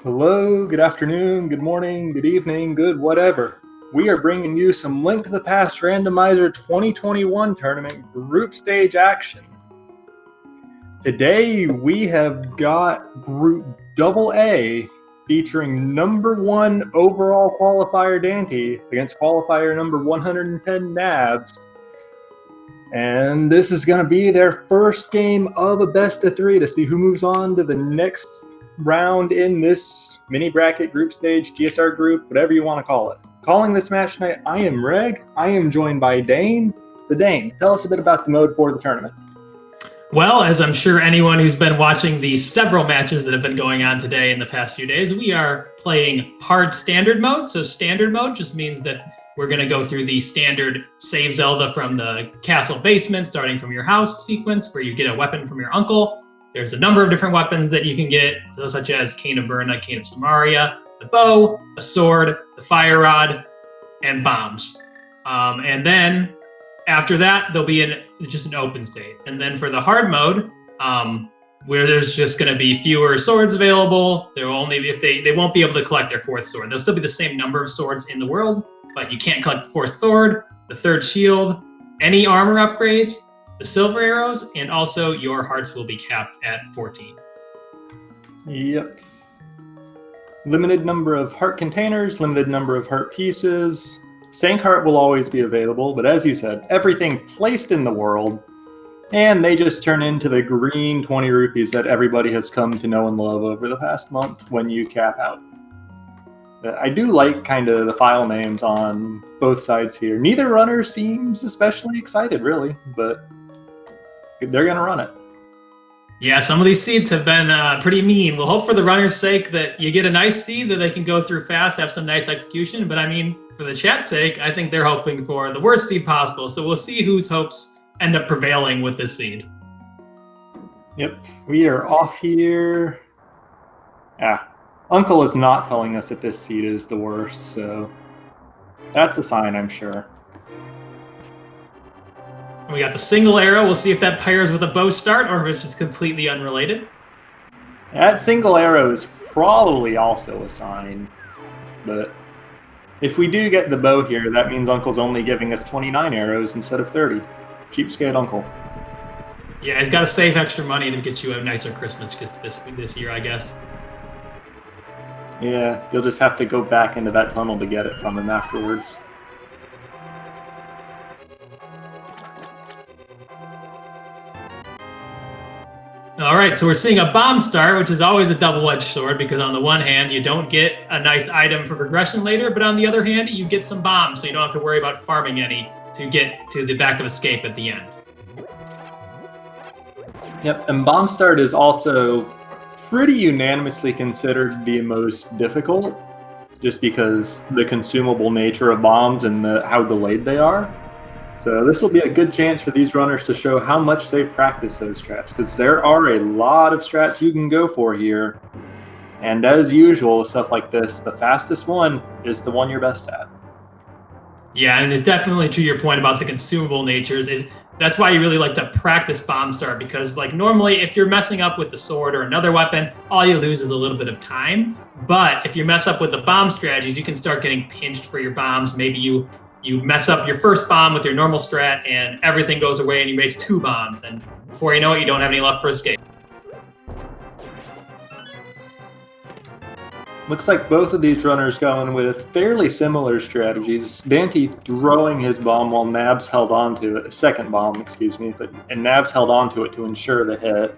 Hello, good afternoon, good morning, good evening, good whatever. We are bringing you some Link to the Past Randomizer 2021 tournament group stage action. Today we have got Group AA featuring #1 overall qualifier daaanty against qualifier number 110 Nabs. And this is going to be their first game of a best of 3 to see who moves on to the next round in this mini bracket group stage, GSR group, whatever you want to call it. Calling this match tonight, I am Reg. I am joined by Dane. So Dane, tell us a bit about the mode for the tournament. Well, as I'm sure anyone who's been watching the several matches that have been going on today in the past few days, we are playing hard standard mode. So standard mode just means that we're going to go through the standard Save Zelda from the castle basement, starting from your house sequence, where you get a weapon from your uncle. There's a number of different weapons that you can get, such as Cane of Burna, Cane of Samaria, the bow, a sword, the fire rod, and bombs. And then after that, there'll be just an open state. And then for the hard mode, where there's just going to be fewer swords available, they won't be able to collect their 4th sword. There'll still be the same number of swords in the world, but you can't collect the 4th sword, the 3rd shield, any armor upgrades, the silver arrows, and also your hearts will be capped at 14. Yep. Limited number of heart containers, limited number of heart pieces. Sank heart will always be available, but as you said, everything placed in the world, and they just turn into the green 20 rupees that everybody has come to know and love over the past month when you cap out. I do like kind of the file names on both sides here. Neither runner seems especially excited, really, but they're going to run it. Yeah, some of these seeds have been pretty mean. We'll hope for the runner's sake that you get a nice seed that they can go through fast, have some nice execution. But I mean, for the chat's sake, I think they're hoping for the worst seed possible. So we'll see whose hopes end up prevailing with this seed. Yep, we are off here. Uncle is not telling us that this seed is the worst, so that's a sign, I'm sure. We got the single arrow. We'll see if that pairs with a bow start or if it's just completely unrelated. That single arrow is probably also a sign, but if we do get the bow here, that means Uncle's only giving us 29 arrows instead of 30. Cheapskate Uncle. Yeah, he's got to save extra money to get you a nicer Christmas this year, I guess. Yeah, you'll just have to go back into that tunnel to get it from him afterwards. All right, so we're seeing a bomb start, which is always a double-edged sword because on the one hand, you don't get a nice item for progression later, but on the other hand, you get some bombs, so you don't have to worry about farming any to get to the back of escape at the end. Yep, and bomb start is also pretty unanimously considered the most difficult, just because the consumable nature of bombs and how delayed they are. So this will be a good chance for these runners to show how much they've practiced those strats, because there are a lot of strats you can go for here. And as usual, stuff like this, the fastest one is the one you're best at. Yeah, and it's definitely to your point about the consumable natures. That's why you really like to practice bomb start, because like normally if you're messing up with the sword or another weapon, all you lose is a little bit of time. But if you mess up with the bomb strategies, you can start getting pinched for your bombs. Maybe you mess up your first bomb with your normal strat and everything goes away and you waste 2 bombs. And before you know it, you don't have any left for escape. Looks like both of these runners going with fairly similar strategies. daaanty throwing his bomb while Nabs held on to it, second bomb, excuse me, and Nabs held on to it to ensure the hit.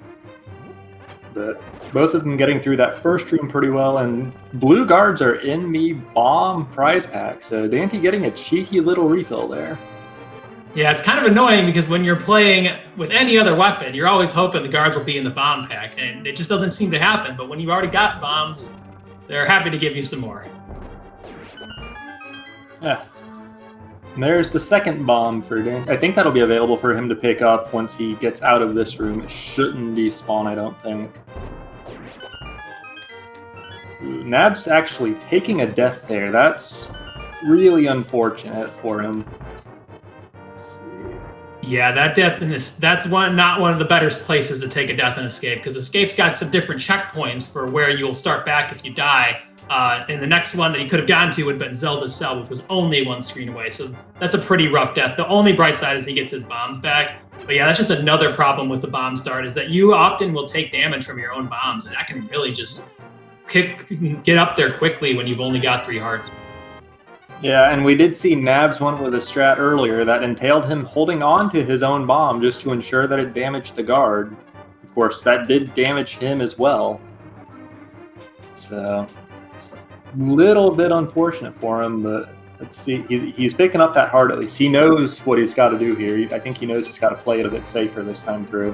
But both of them getting through that first room pretty well, and blue guards are in the bomb prize pack, so daaanty getting a cheeky little refill there. Yeah, it's kind of annoying because when you're playing with any other weapon, you're always hoping the guards will be in the bomb pack, and it just doesn't seem to happen. But when you've already got bombs, they're happy to give you some more. Yeah. And there's the second bomb for daaanty. I think that'll be available for him to pick up once he gets out of this room. It shouldn't despawn, I don't think. Ooh, Nabs actually taking a death there. That's really unfortunate for him. Let's see. Yeah, that death in this, that's not one of the better places to take a death in escape, because escape's got some different checkpoints for where you'll start back if you die. And the next one that he could have gotten to would have been Zelda's Cell, which was only one screen away. So that's a pretty rough death. The only bright side is he gets his bombs back. But yeah, that's just another problem with the bomb start, is that you often will take damage from your own bombs, and that can really just get up there quickly when you've only got 3 hearts. Yeah, and we did see Nabs went with a strat earlier that entailed him holding on to his own bomb just to ensure that it damaged the guard. Of course, that did damage him as well. So it's a little bit unfortunate for him, but let's see. He's picking up that heart at least. He knows what he's got to do here. I think he knows he's got to play it a bit safer this time through.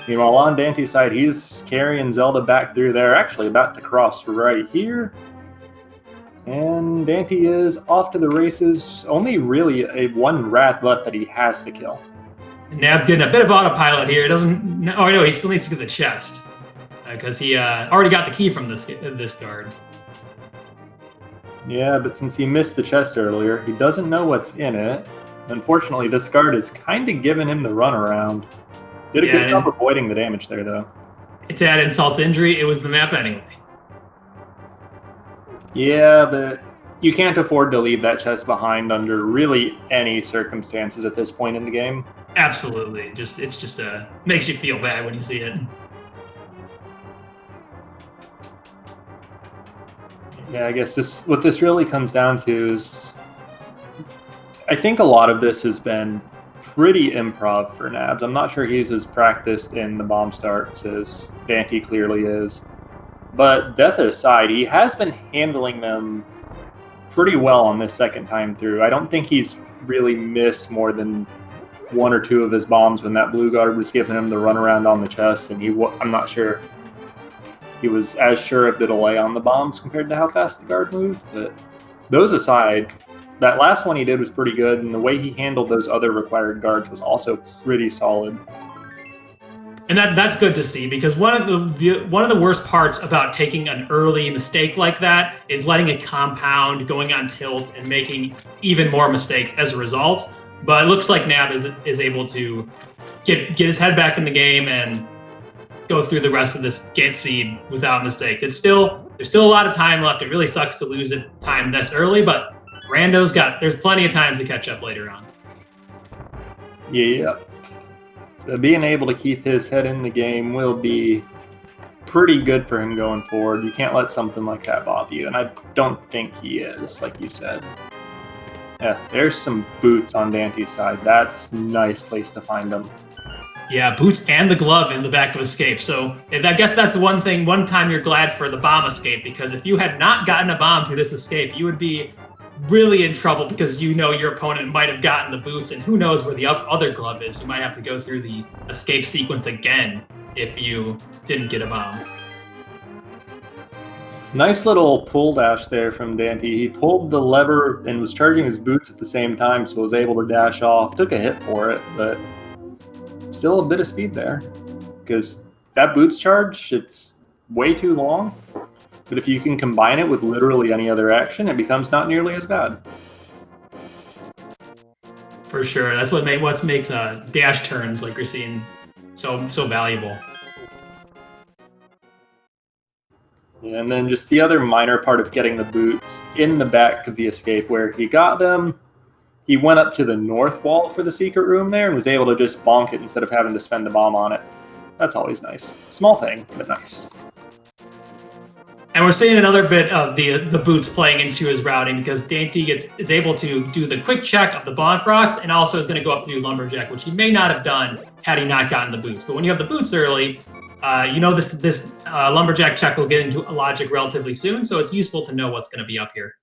Meanwhile, on Daanty's side, he's carrying Zelda back through there, actually about to cross right here. And Daanty is off to the races. Only really one rat left that he has to kill. Nabs getting a bit of autopilot here. Doesn't. Oh no, he still needs to get the chest because he already got the key from this guard. Yeah, but since he missed the chest earlier, he doesn't know what's in it. Unfortunately, this guard is kind of giving him the runaround. Did a good job avoiding the damage there, though. To add insult to injury, it was the map anyway. Yeah, but you can't afford to leave that chest behind under really any circumstances at this point in the game. Absolutely. It's just makes you feel bad when you see it. Yeah, I guess what this really comes down to is I think a lot of this has been pretty improv for Nabs. I'm not sure he's as practiced in the bomb starts as Daanty clearly is. But death aside, he has been handling them pretty well on this second time through. I don't think he's really missed more than 1 or 2 of his bombs when that blue guard was giving him the runaround on the chest, and I'm not sure he was as sure of the delay on the bombs compared to how fast the guard moved. But those aside, that last one he did was pretty good, and the way he handled those other required guards was also pretty solid. And that's good to see, because one of the worst parts about taking an early mistake like that is letting it compound, going on tilt, and making even more mistakes as a result. But it looks like Nab is able to get his head back in the game and go through the rest of this get seed without mistakes. There's still a lot of time left. It really sucks to lose it time this early, but there's plenty of times to catch up later on. Yeah. So being able to keep his head in the game will be pretty good for him going forward. You can't let something like that bother you, and I don't think he is, like you said. Yeah, there's some boots on Daanty's side. That's a nice place to find them. Yeah, boots and the glove in the back of escape. So I guess that's the one time you're glad for the bomb escape, because if you had not gotten a bomb through this escape, you would be really in trouble, because you know your opponent might have gotten the boots, and who knows where the other glove is. You might have to go through the escape sequence again if you didn't get a bomb. Nice little pull dash there from Daanty. He pulled the lever and was charging his boots at the same time, so was able to dash off. Took a hit for it, but still a bit of speed there, because that boots charge, it's way too long. But if you can combine it with literally any other action, it becomes not nearly as bad. For sure. That's what makes dash turns, like you're seeing, so valuable. And then just the other minor part of getting the boots in the back of the escape, where he got them, he went up to the north wall for the secret room there and was able to just bonk it instead of having to spend a bomb on it. That's always nice. Small thing, but nice. And we're seeing another bit of the boots playing into his routing, because Daanty is able to do the quick check of the bonk rocks, and also is going to go up to do lumberjack, which he may not have done had he not gotten the boots. But when you have the boots early, this lumberjack check will get into logic relatively soon, so it's useful to know what's going to be up here.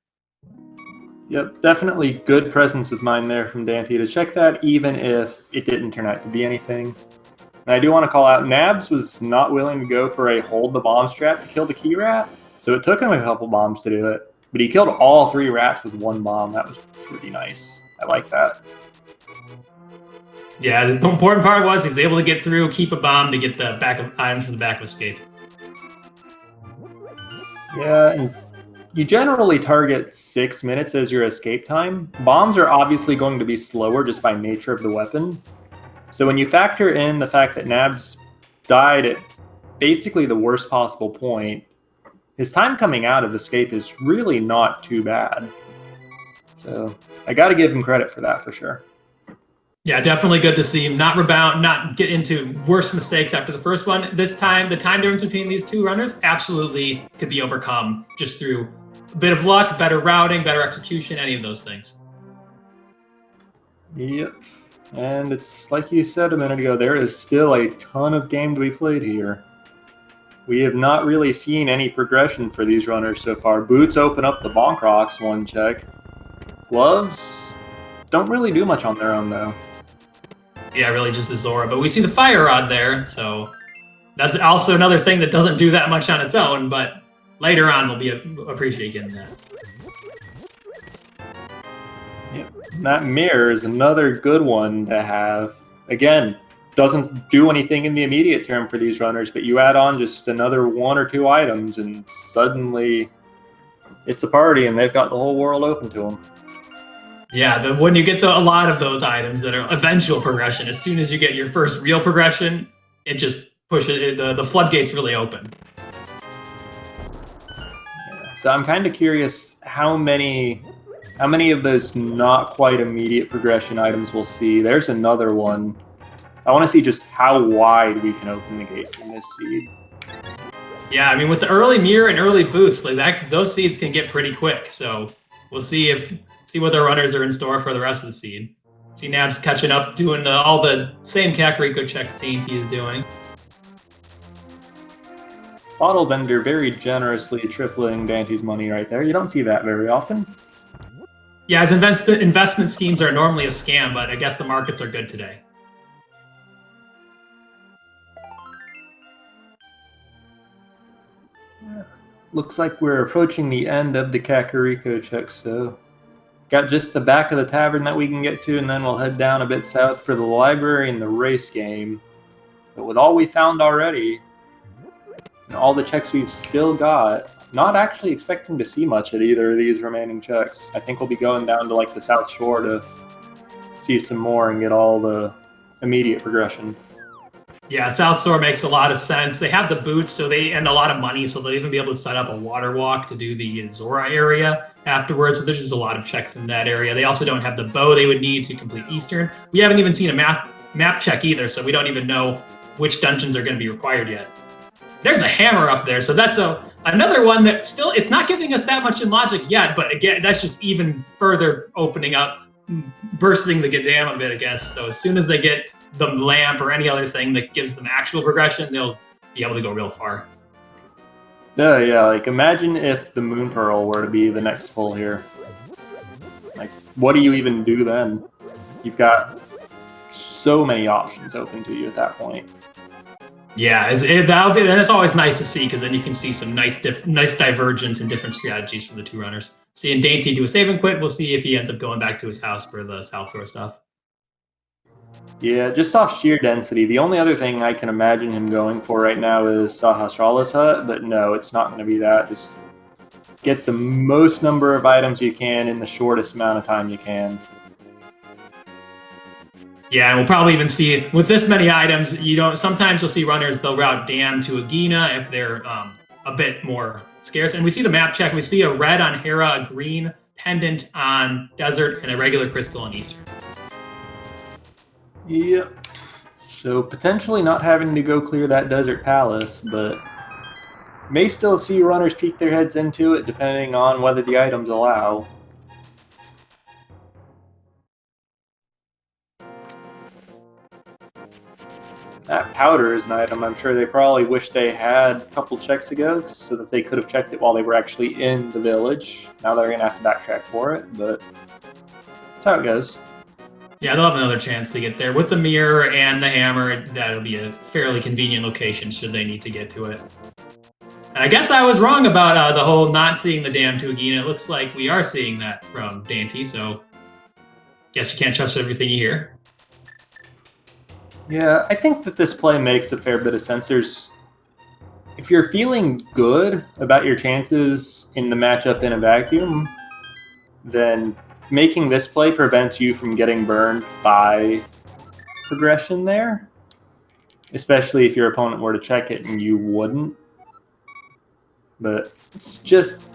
Yep, definitely good presence of mind there from Daanty to check that, even if it didn't turn out to be anything. And I do want to call out, Nabs was not willing to go for a hold the bomb strat to kill the key rat. So it took him a couple bombs to do it, but he killed all 3 rats with 1 bomb. That was pretty nice. I like that. Yeah, the important part was he's able to get through, keep a bomb to get the item from the back of escape. Yeah, and you generally target 6 minutes as your escape time. Bombs are obviously going to be slower just by nature of the weapon. So when you factor in the fact that Nabs died at basically the worst possible point, his time coming out of escape is really not too bad. So I got to give him credit for that for sure. Yeah, definitely good to see him not rebound, not get into worse mistakes after the first one. This time, the time difference between these two runners absolutely could be overcome just through a bit of luck, better routing, better execution, any of those things. Yep. And it's like you said a minute ago, there is still a ton of game to be played here. We have not really seen any progression for these runners so far. Boots open up the Bonk Rocks one check. Gloves don't really do much on their own though. Yeah, really just the Zora, but we see the Fire Rod there, so that's also another thing that doesn't do that much on its own, but later on we'll appreciate getting that. Yep. That mirror is another good one to have. Again, doesn't do anything in the immediate term for these runners, but you add on just another 1 or 2 items and suddenly it's a party and they've got the whole world open to them. Yeah, when you get a lot of those items that are eventual progression, as soon as you get your first real progression, it just pushes the floodgates really open. Yeah, so I'm kind of curious how many of those not quite immediate progression items we'll see. There's another one. I want to see just how wide we can open the gates in this seed. Yeah, I mean, with the early mirror and early boots, like that, those seeds can get pretty quick. So we'll see what the runners are in store for the rest of the seed. See Nabs catching up, doing all the same Kakariko checks daaanty is doing. Bottle Vendor very generously tripling daaanty's money right there. You don't see that very often. Yeah, his investment schemes are normally a scam, but I guess the markets are good today. Looks like we're approaching the end of the Kakariko checks, so got just the back of the tavern that we can get to, and then we'll head down a bit south for the library and the race game. But with all we found already, and all the checks we've still got, not actually expecting to see much at either of these remaining checks. I think we'll be going down to like the South Shore to see some more and get all the immediate progression. Yeah, South Shore makes a lot of sense. They have the boots, and a lot of money, so they'll even be able to set up a water walk to do the Zora area afterwards. So there's just a lot of checks in that area. They also don't have the bow they would need to complete Eastern. We haven't even seen a map check either, so we don't even know which dungeons are going to be required yet. There's the hammer up there, so that's another one that still, it's not giving us that much in logic yet, but again, that's just even further opening up, bursting the dam a bit, I guess. So as soon as they get the lamp or any other thing that gives them actual progression, they'll be able to go real far. Yeah, like imagine if the Moon Pearl were to be the next pull here. Like, what do you even do then? You've got so many options open to you at that point. Yeah, then it's always nice to see, because then you can see some nice divergence in different strategies from the two runners. Seeing daaanty do a save and quit, we'll see if he ends up going back to his house for the South Shore stuff. Yeah, just off sheer density, the only other thing I can imagine him going for right now is Sahasrara's hut, but no, it's not going to be that. Just get the most number of items you can in the shortest amount of time you can. Yeah, and we'll probably even see, with this many items, sometimes you'll see runners, they'll route Dam to Agina if they're a bit more scarce. And we see the map check, we see a red on Hera, a green pendant on Desert, and a regular crystal on Eastern. Yep. So potentially not having to go clear that Desert Palace, but may still see runners peek their heads into it depending on whether the items allow. That powder is an item I'm sure they probably wish they had a couple checks ago so that they could have checked it while they were actually in the village. Now they're going to have to backtrack for it, but that's how it goes. Yeah, they'll have another chance to get there. With the mirror and the hammer, that'll be a fairly convenient location should they need to get to it. And I guess I was wrong about the whole not seeing the dam to Agina. It looks like we are seeing that from daaanty, so guess you can't trust everything you hear. Yeah, I think that this play makes a fair bit of sense. if you're feeling good about your chances in the matchup in a vacuum, then making this play prevents you from getting burned by progression there, especially if your opponent were to check it and you wouldn't. But it's just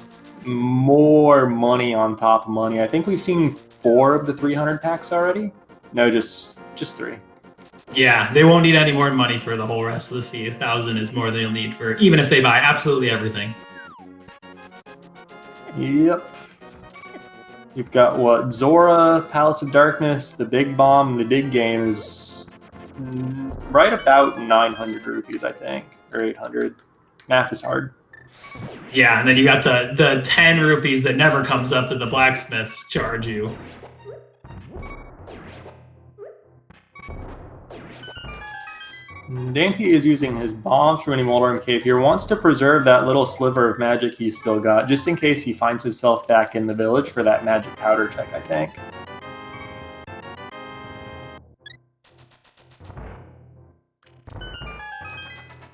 more money on top of money. I think we've seen 4 of the 300 packs already. No, just 3. Yeah, they won't need any more money for the whole rest of the seed. 1,000 is more than you'll need for even if they buy absolutely everything. Yep. You've got what? Zora, Palace of Darkness, the Big Bomb. The big game is right about 900 rupees, I think, or 800. Math is hard. Yeah, and then you got the 10 rupees that never comes up that the blacksmiths charge you. Daaanty is using his bombs from any Moldorm Cave here. Wants to preserve that little sliver of magic he's still got, just in case he finds himself back in the village for that magic powder check, I think.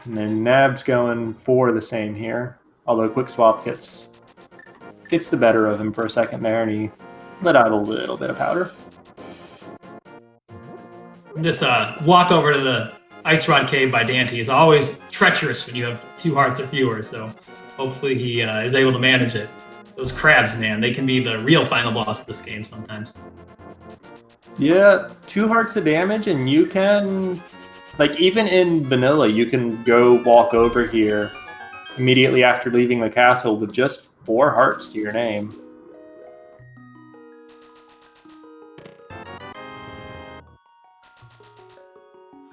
And then Nabs going for the same here. Although Quick Swap gets the better of him for a second there, and he let out a little bit of powder. This walk over to the Ice Rod Cave by Daaanty is always treacherous when you have 2 hearts or fewer, so hopefully he is able to manage it. Those crabs, man, they can be the real final boss of this game sometimes. Yeah, 2 hearts of damage, and you can, like, even in vanilla, you can go walk over here immediately after leaving the castle with just 4 hearts to your name.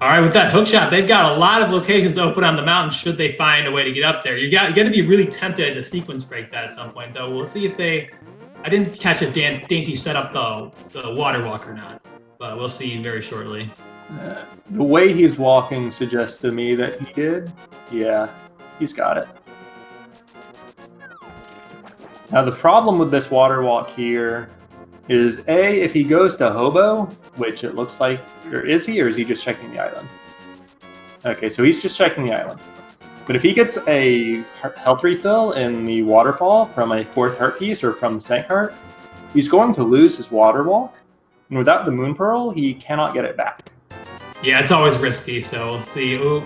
All right, with that hookshot, they've got a lot of locations open on the mountain should they find a way to get up there. You got to be really tempted to sequence break that at some point, though. We'll see if they... I didn't catch if Daaanty set up the water walk or not, but we'll see very shortly. The way he's walking suggests to me that he did. Yeah, he's got it. Now, the problem with this water walk here is, A, if he goes to Hobo, which it looks like, or is he just checking the island? Okay, so he's just checking the island. But if he gets a health refill in the waterfall from a 4th heart piece or from the Sank Heart, he's going to lose his water walk, and without the Moon Pearl, he cannot get it back. Yeah, it's always risky, so we'll see. Ooh.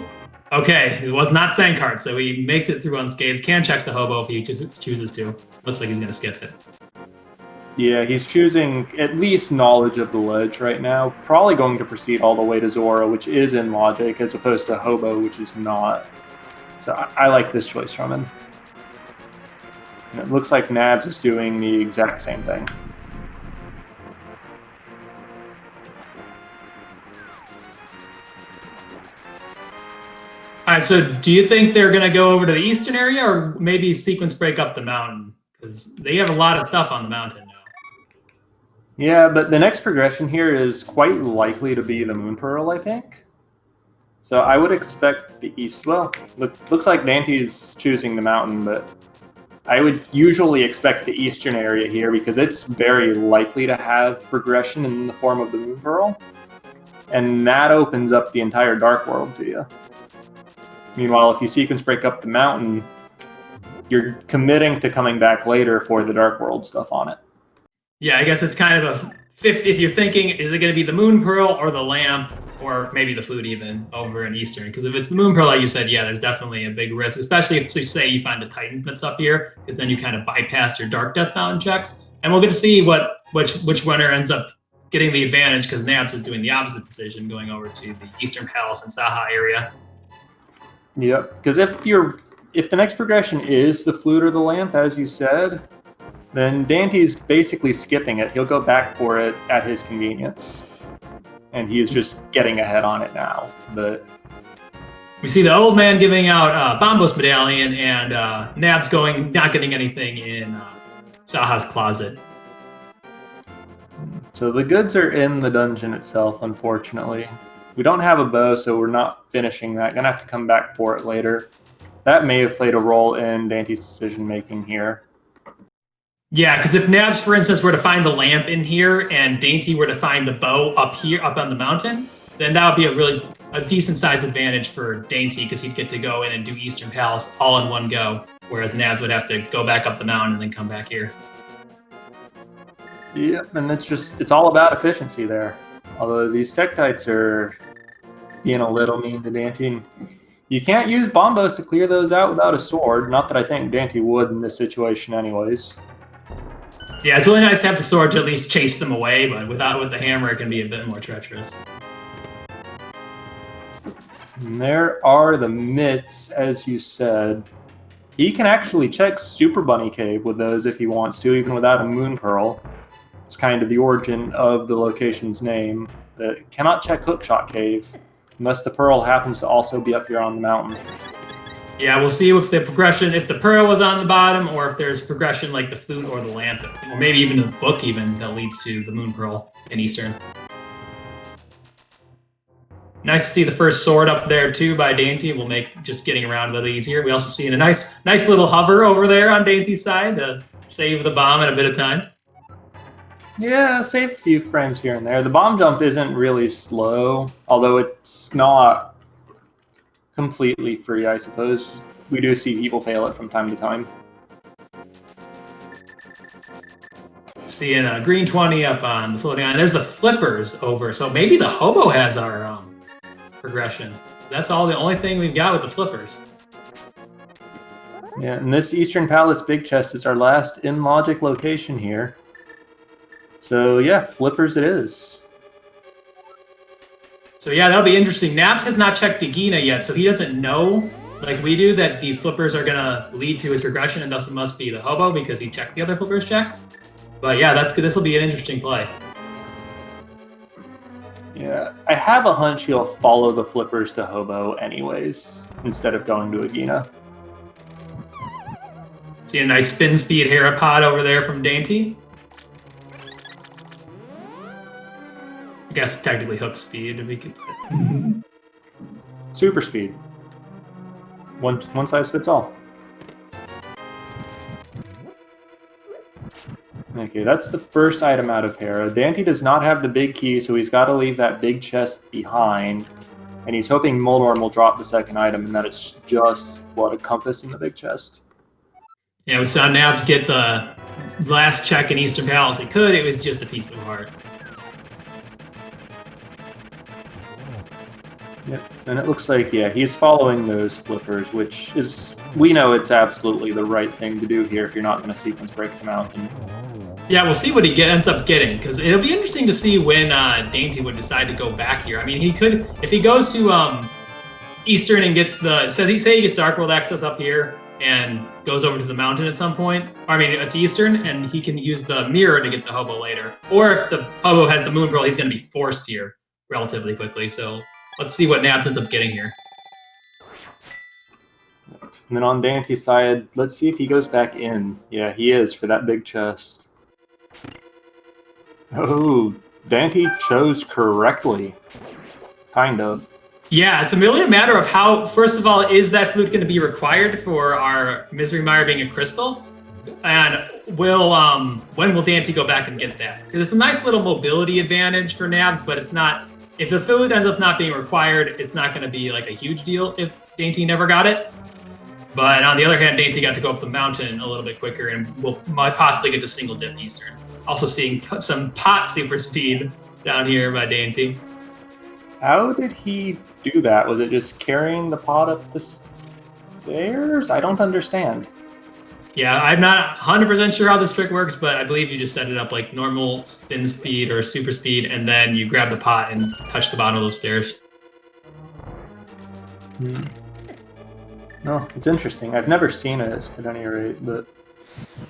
Okay, it was not Sank Heart, so he makes it through unscathed. Can check the Hobo if he chooses to. Looks like he's going to skip it. Yeah, he's choosing at least knowledge of the ledge right now. Probably going to proceed all the way to Zora, which is in logic, as opposed to Hobo, which is not. So I like this choice from him. And it looks like Nabs is doing the exact same thing. All right, so do you think they're going to go over to the eastern area or maybe sequence break up the mountain? Because they have a lot of stuff on the mountain now. Yeah, but the next progression here is quite likely to be the Moon Pearl, I think. So I would expect the east. Well, looks like Daaanty is choosing the mountain, but I would usually expect the eastern area here because it's very likely to have progression in the form of the Moon Pearl. And that opens up the entire Dark World to you. Meanwhile, if you sequence break up the mountain, you're committing to coming back later for the Dark World stuff on it. Yeah, I guess it's kind of a 50. If you're thinking, is it going to be the Moon Pearl or the lamp or maybe the flute even over in Eastern? Because if it's the Moon Pearl, like you said, yeah, there's definitely a big risk, especially if, say, you find the Titan Smiths up here, because then you kind of bypass your Dark Death Mountain checks. And we'll get to see which runner ends up getting the advantage, because Nabs is doing the opposite decision, going over to the Eastern Palace and Saha area. Yep, because if the next progression is the flute or the lamp, as you said, then Daaanty's basically skipping it. He'll go back for it at his convenience. And he is just getting ahead on it now. But we see the old man giving out Bombos Medallion and Nabs not getting anything in Saha's closet. So the goods are in the dungeon itself, unfortunately. We don't have a bow, so we're not finishing that. Gonna have to come back for it later. That may have played a role in Daaanty's decision-making here. Yeah, because if Nabs, for instance, were to find the lamp in here and Daaanty were to find the bow up here, up on the mountain, then that would be a decent size advantage for Dainty because he'd get to go in and do Eastern Palace all in one go, whereas Nabs would have to go back up the mountain and then come back here. Yep, and it's all about efficiency there. Although these Tektites are being a little mean to Dante. You can't use bombos to clear those out without a sword. Not that I think Dante would in this situation anyways. Yeah, it's really nice to have the sword to at least chase them away, but with the hammer it can be a bit more treacherous. And there are the mitts, as you said. He can actually check Super Bunny Cave with those if he wants to, even without a Moon Pearl. It's kind of the origin of the location's name. It cannot check Hookshot Cave, unless the Pearl happens to also be up here on the mountain. Yeah, we'll see if the progression, if the Pearl was on the bottom, or if there's progression like the Flute or the Lantern, or maybe even the book even that leads to the Moon Pearl in Eastern. Nice to see the first sword up there too by Dainty. Will make just getting around a little easier. We also see a nice little hover over there on Dainty's side to save the bomb in a bit of time. Yeah, save a few frames here and there. The bomb jump isn't really slow, although it's not completely free, I suppose. We do see people fail it from time to time. Seeing a green 20 up on the floating island. There's the flippers over, so maybe the hobo has our progression. That's the only thing we've got with the flippers. Yeah, and this Eastern Palace Big Chest is our last in-logic location here. So yeah, flippers it is. So yeah, that'll be interesting. Nabs has not checked Dagina yet, so he doesn't know, like we do, that the flippers are gonna lead to his progression, and thus it must be the hobo because he checked the other flippers checks. But yeah, that's good. This will be an interesting play. Yeah, I have a hunch he'll follow the flippers to hobo anyways, instead of going to Agina. See a nice spin speed Herapod over there from Dainty. I guess technically hook speed, we could put it. Super speed. One size fits all. Okay, that's the first item out of Hera. Dante does not have the big key, so he's got to leave that big chest behind. And he's hoping Moldorm will drop the second item, and that it's just, a compass in the big chest. Yeah, we saw Nabs get the last check in Eastern Palace. He could, it was just a piece of heart. Yep, and it looks like, yeah, he's following those flippers, which is, we know it's absolutely the right thing to do here if you're not going to sequence break the mountain. Yeah, we'll see what he ends up getting, because it'll be interesting to see when Dainty would decide to go back here. I mean, he could, if he goes to Eastern and gets say he gets Dark World access up here and goes over to the mountain at some point, to Eastern, and he can use the mirror to get the hobo later. Or if the hobo has the Moon Pearl, he's going to be forced here relatively quickly, so let's see what Nabs ends up getting here. And then on Dante's side, let's see if he goes back in. Yeah, he is for that big chest. Oh, Dante chose correctly. Kind of. Yeah, it's really a matter of how, first of all, is that flute going to be required for our Misery Mire being a crystal? And when will Dante go back and get that? Because it's a nice little mobility advantage for Nabs, but it's not, if the flute ends up not being required, it's not going to be like a huge deal if Dante never got it. But on the other hand, Dante got to go up the mountain a little bit quicker and might possibly get to single dip Eastern. Also seeing some pot super speed down here by Dante. How did he do that? Was it just carrying the pot up the stairs? I don't understand. Yeah, I'm not 100% sure how this trick works, but I believe you just set it up like normal spin speed or super speed, and then you grab the pot and touch the bottom of those stairs. No, it's interesting. I've never seen it at any rate, but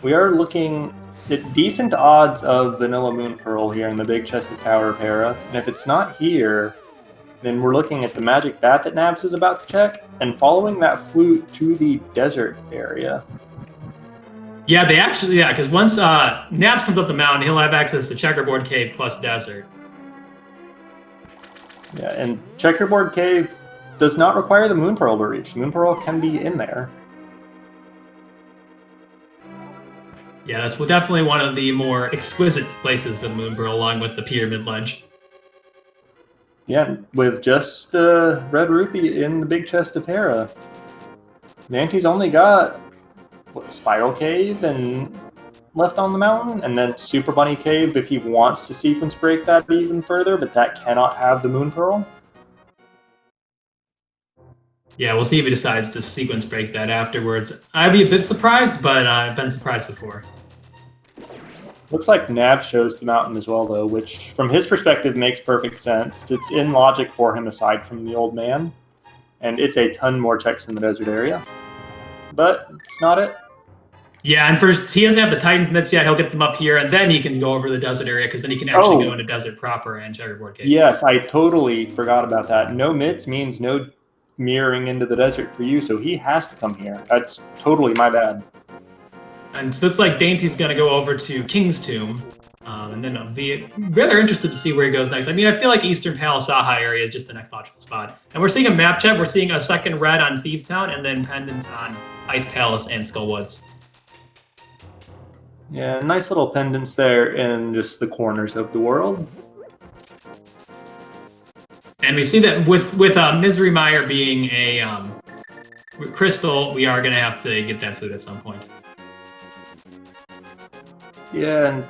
we are looking at decent odds of Vanilla Moon Pearl here in the big chested Tower of Hera. And if it's not here, then we're looking at the magic bat that Nabs is about to check and following that flute to the desert area. Yeah, because once Nabs comes up the mountain, he'll have access to Checkerboard Cave plus desert. Yeah, and Checkerboard Cave does not require the Moon Pearl to reach. Moon Pearl can be in there. Yeah, that's definitely one of the more exquisite places for the Moon Pearl, along with the Pyramid Ledge. Yeah, with just the red rupee in the big chest of Hera. Dante's only got, what, Spiral Cave and left on the mountain, and then Super Bunny Cave if he wants to sequence break that even further, but that cannot have the Moon Pearl. Yeah, we'll see if he decides to sequence break that afterwards. I'd be a bit surprised, but I've been surprised before. Looks like Nabs chose the mountain as well, though, which, from his perspective, makes perfect sense. It's in logic for him aside from the old man, and it's a ton more checks in the desert area. But it's not it. Yeah, and first, he doesn't have the Titans mitts yet. He'll get them up here, and then he can go over the desert area, because then he can actually go into desert proper and checkerboard cave. Yes, I totally forgot about that. No mitts means no mirroring into the desert for you, so he has to come here. That's totally my bad. And it looks like Dainty's going to go over to King's Tomb, and then I'll be rather interested to see where he goes next. I mean, I feel like Eastern Palace Saha area is just the next logical spot. And we're seeing a map check. We're seeing a second red on Thieves Town, and then pendants on Ice Palace and Skull Woods. Yeah, nice little pendants there in just the corners of the world. And we see that with Misery Mire being a crystal, we are going to have to get that flute at some point. Yeah, and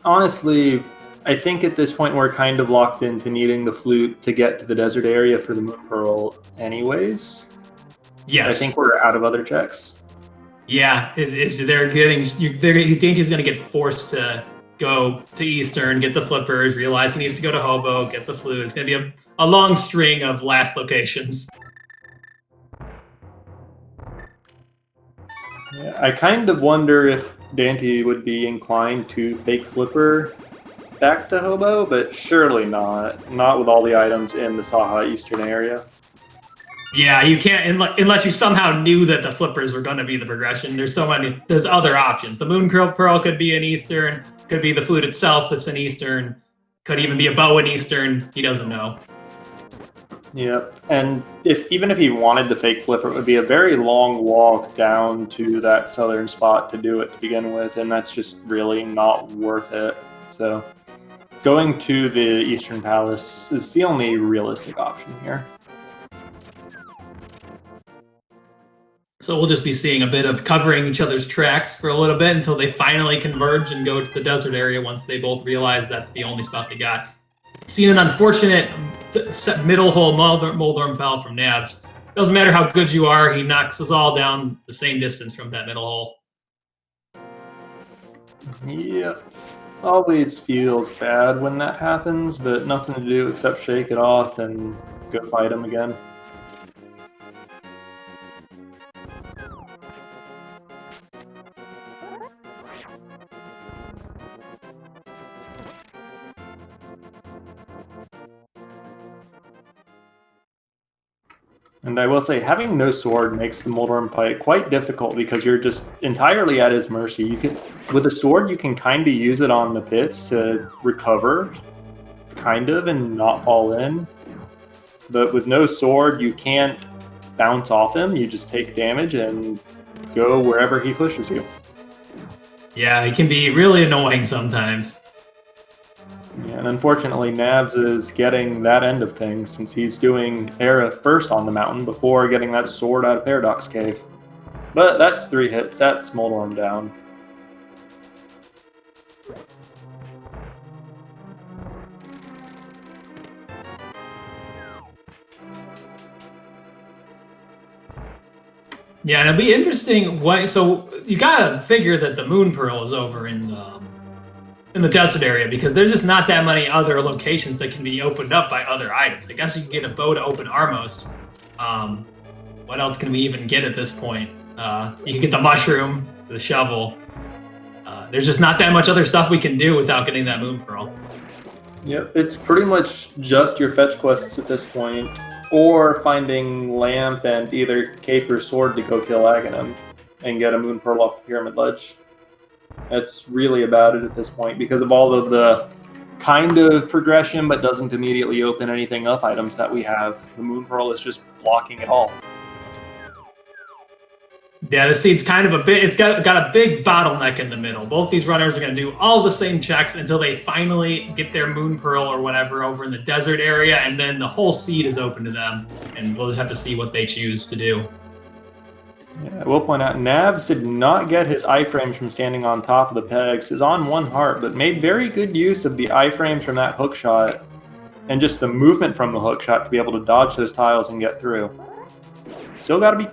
honestly, I think at this point we're kind of locked into needing the flute to get to the desert area for the Moon Pearl anyways. Yes. I think we're out of other checks. Yeah, Dainty's going to get forced to go to Eastern, get the flippers, realize he needs to go to Hobo, get the flute. It's going to be a long string of last locations. Yeah, I kind of wonder if Dante would be inclined to fake flipper back to Hobo, but surely not. Not with all the items in the Saha Eastern area. Yeah, you can't, unless you somehow knew that the flippers were going to be the progression. There's other options. The Moon Pearl could be an Eastern, could be the flute itself that's an Eastern, could even be a bow in Eastern. He doesn't know. Yep, and even if he wanted to fake flipper, it would be a very long walk down to that southern spot to do it to begin with, and that's just really not worth it. So going to the Eastern Palace is the only realistic option here. So we'll just be seeing a bit of covering each other's tracks for a little bit until they finally converge and go to the desert area once they both realize that's the only spot they got. Seeing an unfortunate middle hole Moldorm foul from Nabs. Doesn't matter how good you are, he knocks us all down the same distance from that middle hole. Yep. Always feels bad when that happens, but nothing to do except shake it off and go fight him again. And I will say, having no sword makes the Moldorm fight quite difficult because you're just entirely at his mercy. With a sword, you can kind of use it on the pits to recover, kind of, and not fall in. But with no sword, you can't bounce off him. You just take damage and go wherever he pushes you. Yeah, it can be really annoying sometimes. Yeah, and unfortunately, Nabs is getting that end of things since he's doing Hera first on the mountain before getting that sword out of Paradox Cave. But that's 3 hits. That's Moldorm down. Yeah, and it'll be interesting. So you gotta figure that the Moon Pearl is over in the desert area because there's just not that many other locations that can be opened up by other items. I guess you can get a bow to open Armos. What else can we even get at this point? You can get the mushroom, the shovel. There's just not that much other stuff we can do without getting that Moon Pearl. Yep, it's pretty much just your fetch quests at this point, or finding Lamp and either Cape or Sword to go kill Aghanim and get a Moon Pearl off the Pyramid Ledge. That's really about it at this point because of all of the kind of progression but doesn't immediately open anything up items that we have. The Moon Pearl is just blocking it all. Yeah, this seed's kind of it's got a big bottleneck in the middle. Both these runners are going to do all the same checks until they finally get their moon pearl or whatever over in the desert area, and then the whole seed is open to them, and we'll just have to see what they choose to do. Yeah, I will point out, Nabs did not get his iframes from standing on top of the pegs. Is on 1 heart, but made very good use of the iframes from that hook shot, and just the movement from the hook shot to be able to dodge those tiles and get through. Still got to be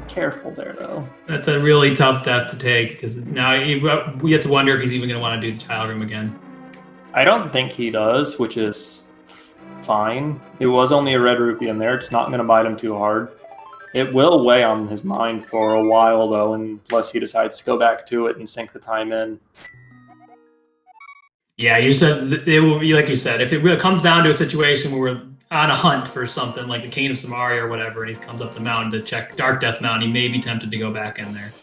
careful there, though. That's a really tough death to take, because now we get to wonder if he's even going to want to do the tile room again. I don't think he does, which is fine. It was only a red rupee in there. It's not going to bite him too hard. It will weigh on his mind for a while, though, unless he decides to go back to it and sink the time in. Yeah, you said it will be like you said. If it really comes down to a situation where we're on a hunt for something like the Cane of Samaria or whatever, and he comes up the mountain to check Dark Death Mountain, he may be tempted to go back in there.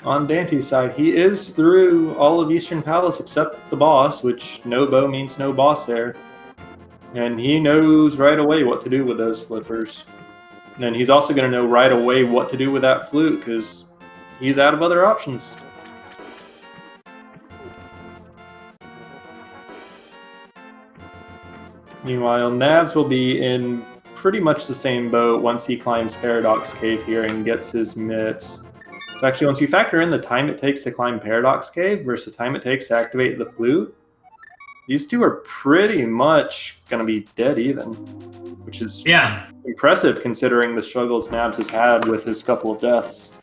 On Dante's side, he is through all of Eastern Palace except the boss, which no bow means no boss there. And he knows right away what to do with those flippers. And he's also going to know right away what to do with that flute, because he's out of other options. Meanwhile, Nabs will be in pretty much the same boat once he climbs Paradox Cave here and gets his mitts. So actually, once you factor in the time it takes to climb Paradox Cave versus the time it takes to activate the flute, these two are pretty much going to be dead even, which is impressive considering the struggles Nabs has had with his couple of deaths.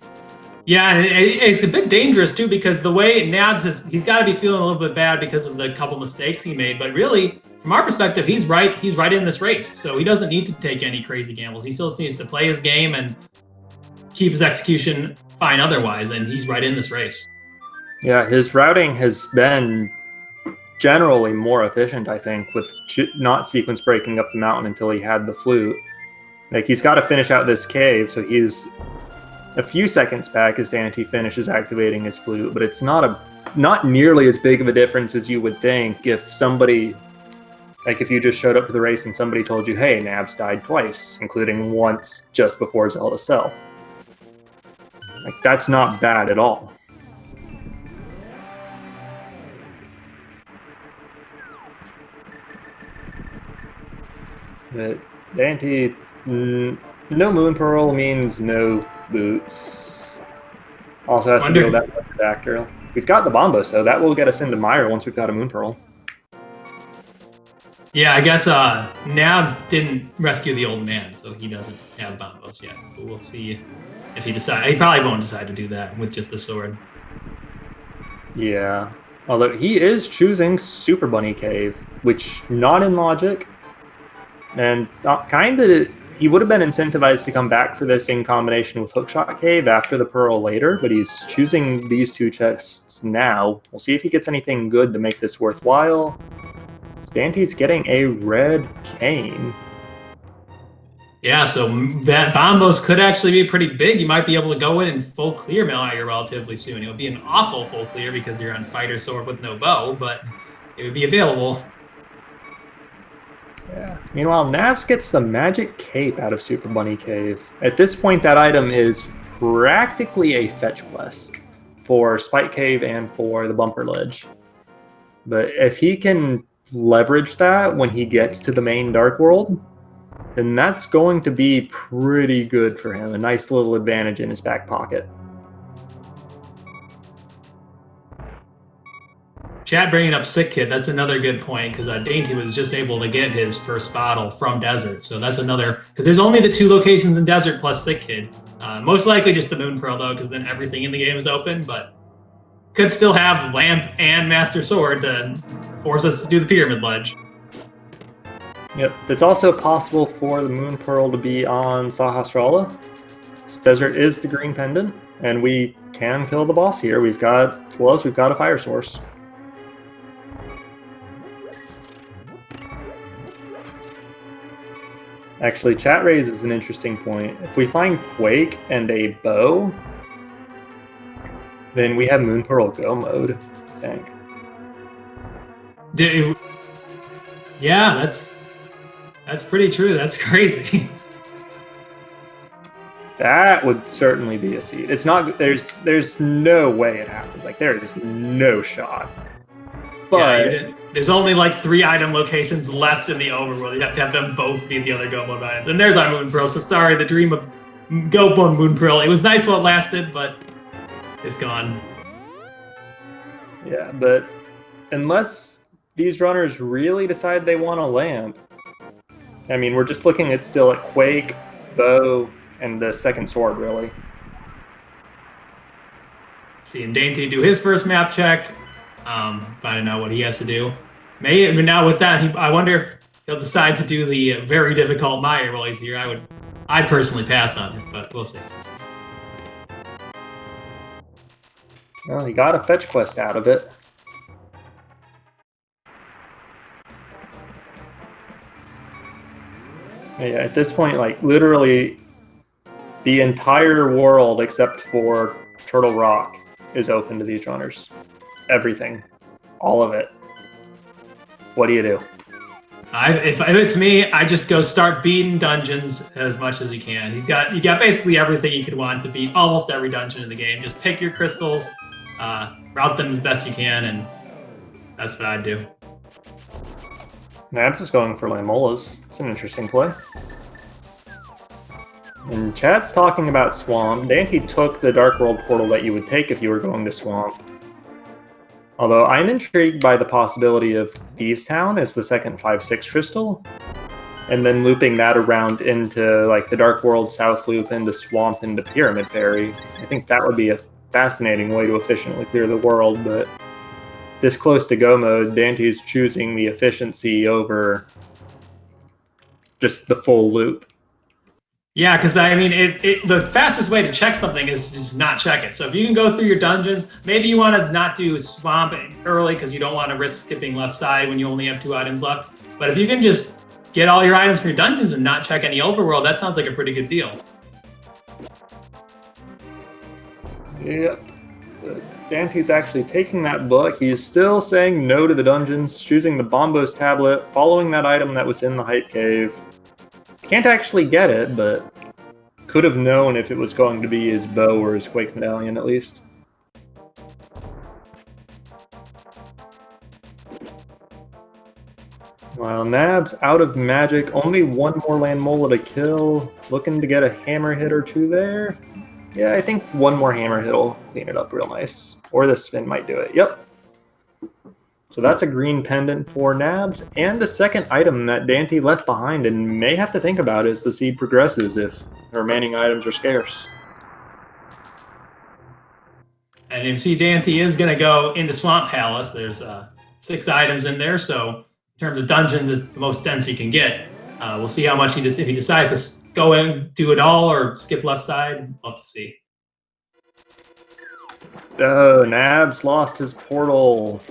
Yeah, and it's a bit dangerous too, because the way Nabs he's got to be feeling a little bit bad because of the couple mistakes he made, but really, from our perspective, he's right in this race, so he doesn't need to take any crazy gambles. He still needs to play his game and keep his execution fine otherwise, and he's right in this race. Yeah, his routing has been generally more efficient, I think, with not sequence breaking up the mountain until he had the flute. Like, he's got to finish out this cave, so he's a few seconds back as daaanty finishes activating his flute, but it's not nearly as big of a difference as you would think if somebody, like if you just showed up to the race and somebody told you, hey, Nabs died twice, including once just before Zelda Cell. Like, that's not bad at all. But daaanty, no Moon Pearl means no boots. Also has to deal with that factor. We've got the Bombos, though. That will get us into Mire once we've got a Moon Pearl. Yeah, I guess Nabs didn't rescue the old man, so he doesn't have Bombos yet. But we'll see if he decides. He probably won't decide to do that with just the sword. Yeah. Although he is choosing Super Bunny Cave, which not in logic. And kind of, he would have been incentivized to come back for this in combination with Hookshot Cave after the Pearl later, but he's choosing these two chests now. We'll see if he gets anything good to make this worthwhile. daaanty's getting a red cane. Yeah, so that Bombos could actually be pretty big. You might be able to go in and full clear Malire relatively soon. It would be an awful full clear because you're on Fighter Sword with no bow, but it would be available. Yeah. Meanwhile, Nabs gets the Magic Cape out of Super Bunny Cave. At this point, that item is practically a fetch quest for Spike Cave and for the Bumper Ledge. But if he can leverage that when he gets to the main Dark World, then that's going to be pretty good for him. A nice little advantage in his back pocket. Chat bringing up Sick Kid, that's another good point, because daaanty was just able to get his first bottle from Desert, so that's another, because there's only the 2 locations in Desert plus Sick Kid. Most likely just the Moon Pearl, though, because then everything in the game is open, but could still have Lamp and Master Sword to force us to do the Pyramid Ledge. Yep, it's also possible for the Moon Pearl to be on Sahasrara. This Desert is the green pendant, and we can kill the boss here. We've got gloves, we've got a fire source. Actually, chat raises an interesting point. If we find Quake and a bow, then we have Moon Pearl go mode, I think. Yeah, that's That's pretty true. That's crazy. That would certainly be a seed. It's not. There's no way it happens. Like there is no shot. But yeah, there's only like 3 item locations left in the overworld. You have to have them both be the other Go Mode items. And there's our Moon Pearl. So sorry, the dream of Go Mode Moon Pearl. It was nice while it lasted, but it's gone. Yeah, but unless these runners really decide they want a lamp, I mean, we're just looking at still at Quake, Bow, and the second sword, really. Seeing Dainty do his first map check, finding out what he has to do. Maybe now with that, I wonder if he'll decide to do the very difficult Meyer while he's here. I'd personally pass on it, but we'll see. Well, he got a fetch quest out of it. Yeah, at this point, like literally the entire world except for Turtle Rock is open to these runners. Everything. All of it. What do you do? If it's me, I just go start beating dungeons as much as you can. You got basically everything you could want to beat almost every dungeon in the game. Just pick your crystals, route them as best you can, and that's what I'd do. Nabs is going for Lamolas. It's an interesting play. And chat's talking about Swamp. daaanty took the Dark World portal that you would take if you were going to Swamp. Although I'm intrigued by the possibility of Thieves Town as the second 5/6 crystal, and then looping that around into like the Dark World South loop into Swamp into Pyramid Fairy. I think that would be a fascinating way to efficiently clear the world, but this close to go mode, daanty's choosing the efficiency over just the full loop. Yeah, because I mean, the fastest way to check something is to just not check it. So if you can go through your dungeons, maybe you want to not do Swamp early because you don't want to risk skipping left side when you only have 2 items left. But if you can just get all your items for your dungeons and not check any overworld, that sounds like a pretty good deal. Yep. daanty's actually taking that book. He is still saying no to the dungeons, choosing the Bombos tablet, following that item that was in the Hype Cave. Can't actually get it, but could have known if it was going to be his bow or his Quake Medallion at least. While Nabs out of magic, only 1 more Land Mola to kill. Looking to get a hammer hit or 2 there. Yeah, I think 1 more hammer hit will clean it up real nice. Or the spin might do it. Yep. So that's a green pendant for Nabs, and a second item that daanty left behind and may have to think about as the seed progresses if the remaining items are scarce. And you see daanty is going to go into Swamp Palace. There's 6 items in there, so in terms of dungeons, it's the most dense you can get. We'll see how much if he decides to go in, do it all, or skip left side. We'll have to see. Oh, Nabs lost his portal.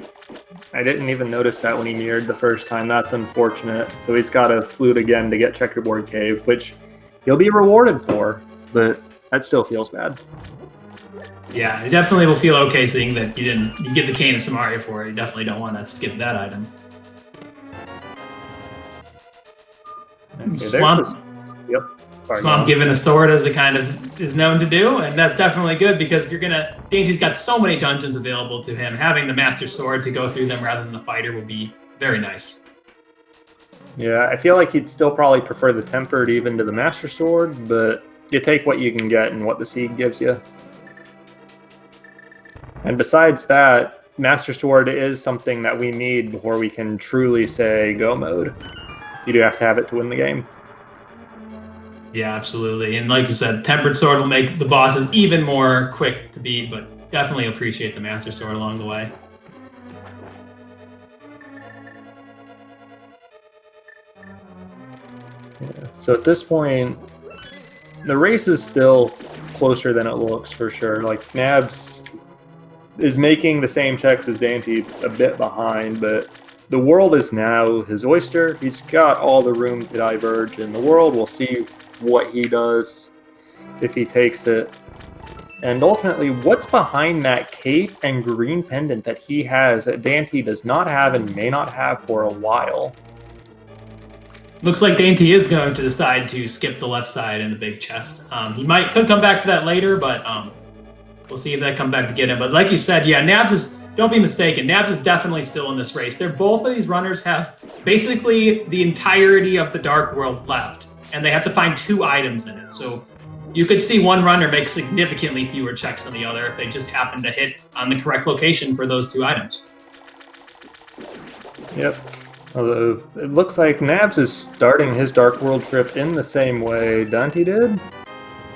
I didn't even notice that when he mirrored the first time. That's unfortunate. So he's got to flute again to get Checkerboard Cave, which he'll be rewarded for, but that still feels bad. Yeah, it definitely will feel okay seeing that you get the Cane of Samaria for it. You definitely don't want to skip that item. Okay, Swamp. Yep. Sorry, Swamp given a sword as it kind of is known to do, and that's definitely good because if you're gonna, daanty's got so many dungeons available to him. Having the Master Sword to go through them rather than the Fighter will be very nice. Yeah, I feel like he'd still probably prefer the Tempered even to the Master Sword, but you take what you can get and what the seed gives you. And besides that, Master Sword is something that we need before we can truly say go mode. You do have to have it to win the game. Yeah, absolutely. And like you said, Tempered Sword will make the bosses even more quick to beat, but definitely appreciate the Master Sword along the way. Yeah. So at this point, the race is still closer than it looks for sure. Like Nabs is making the same checks as daanty, a bit behind, but the world is now his oyster. He's got all the room to diverge, and the world will see what he does if he takes it. And ultimately, what's behind that cape and green pendant that he has that daanty does not have and may not have for a while? Looks like Dainty is going to decide to skip the left side in the big chest. He could come back for that later, but we'll see if that comes back to get him. But like you said, yeah, Nabs is, don't be mistaken, Nabs is definitely still in this race. Both of these runners have basically the entirety of the Dark World left, and they have to find 2 items in it. So you could see one runner make significantly fewer checks than the other if they just happen to hit on the correct location for those 2 items. Yep. Although it looks like Nabs is starting his Dark World trip in the same way daaanty did.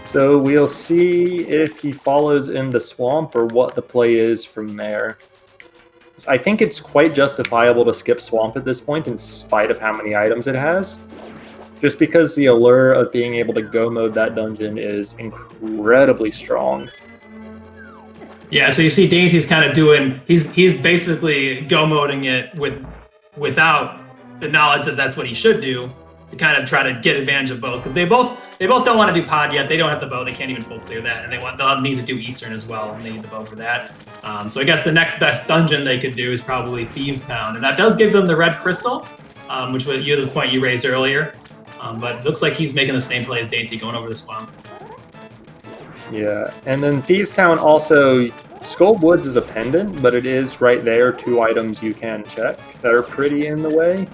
So we'll see if he follows in the swamp or what the play is from there. I think it's quite justifiable to skip swamp at this point in spite of how many items it has. Just because the allure of being able to go mode that dungeon is incredibly strong. Yeah, so you see Dainty's kind of doing, he's basically go moding it without the knowledge that that's what he should do, to kind of try to get advantage of both. Because they both don't want to do pod yet. They don't have the bow. They can't even full clear that, and they'll need to do Eastern as well, and they need the bow for that. So I guess the next best dungeon they could do is probably Thieves Town, and that does give them the red crystal, which was the point you raised earlier. But it looks like he's making the same play as Dainty, going over the swamp. Yeah, and then Thieves Town also, Skull Woods is a pendant, but it is right there 2 items you can check that are pretty in the way.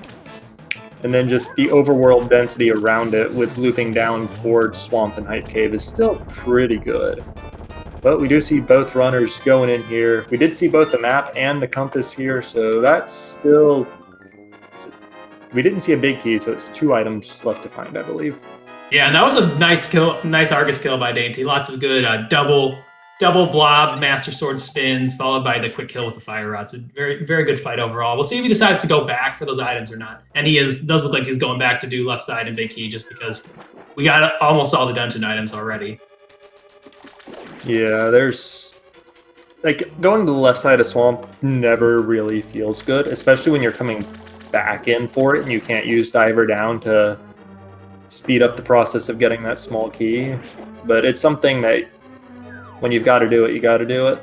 And then just the overworld density around it with looping down towards Swamp and Hype Cave is still pretty good. But we do see both runners going in here. We did see both the map and the compass here, so that's still... We didn't see a big key, so it's 2 items left to find, I believe. Yeah, and that was a nice kill, nice Argus kill by Dainty. Lots of good double blob Master Sword spins, followed by the quick kill with the fire rods. A very, very good fight overall. We'll see if he decides to go back for those items or not. And he does look like he's going back to do left side and big key, just because we got almost all the dungeon items already. Yeah, there's... Like, going to the left side of Swamp never really feels good, especially when you're coming back in for it and you can't use Diver Down to speed up the process of getting that small key. But it's something that when you've got to do it, you got to do it.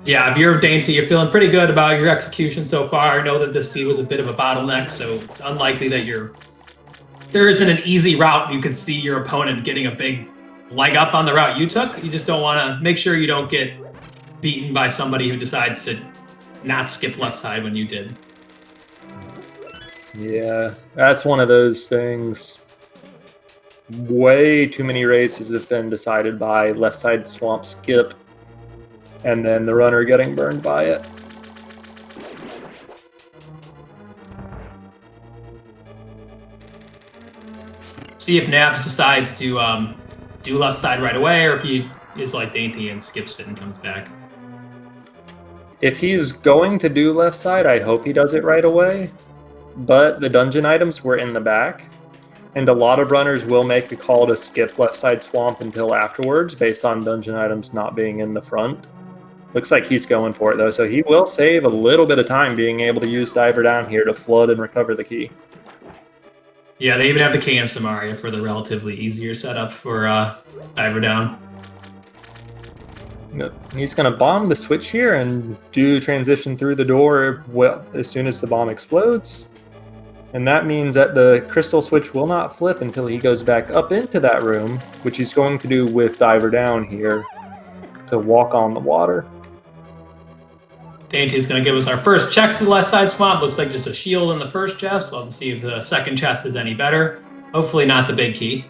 Yeah, if you're Dainty, you're feeling pretty good about your execution so far. I know that this seed was a bit of a bottleneck, so it's unlikely that there isn't an easy route you can see your opponent getting a big leg up on the route you took. You just don't want to make sure you don't get beaten by somebody who decides to not skip left side when you did. Yeah, that's one of those things. Way too many races have been decided by left side swamp skip and then the runner getting burned by it. See if Nabs decides to do left side right away, or if he is like Dainty and skips it and comes back. If he's going to do left side, I hope he does it right away. But the dungeon items were in the back, and a lot of runners will make the call to skip left side swamp until afterwards based on dungeon items not being in the front. Looks like he's going for it though, so he will save a little bit of time being able to use Diver Down here to flood and recover the key. Yeah, they even have the K in Samaria for the relatively easier setup for Diver Down. Yep. He's going to bomb the switch here and do transition through the door as soon as the bomb explodes. And that means that the crystal switch will not flip until he goes back up into that room, which he's going to do with Diver Down here to walk on the water. Dainty's going to give us our first check to the left side swamp. Looks like just a shield in the first chest. We'll have to see if the second chest is any better. Hopefully not the big key.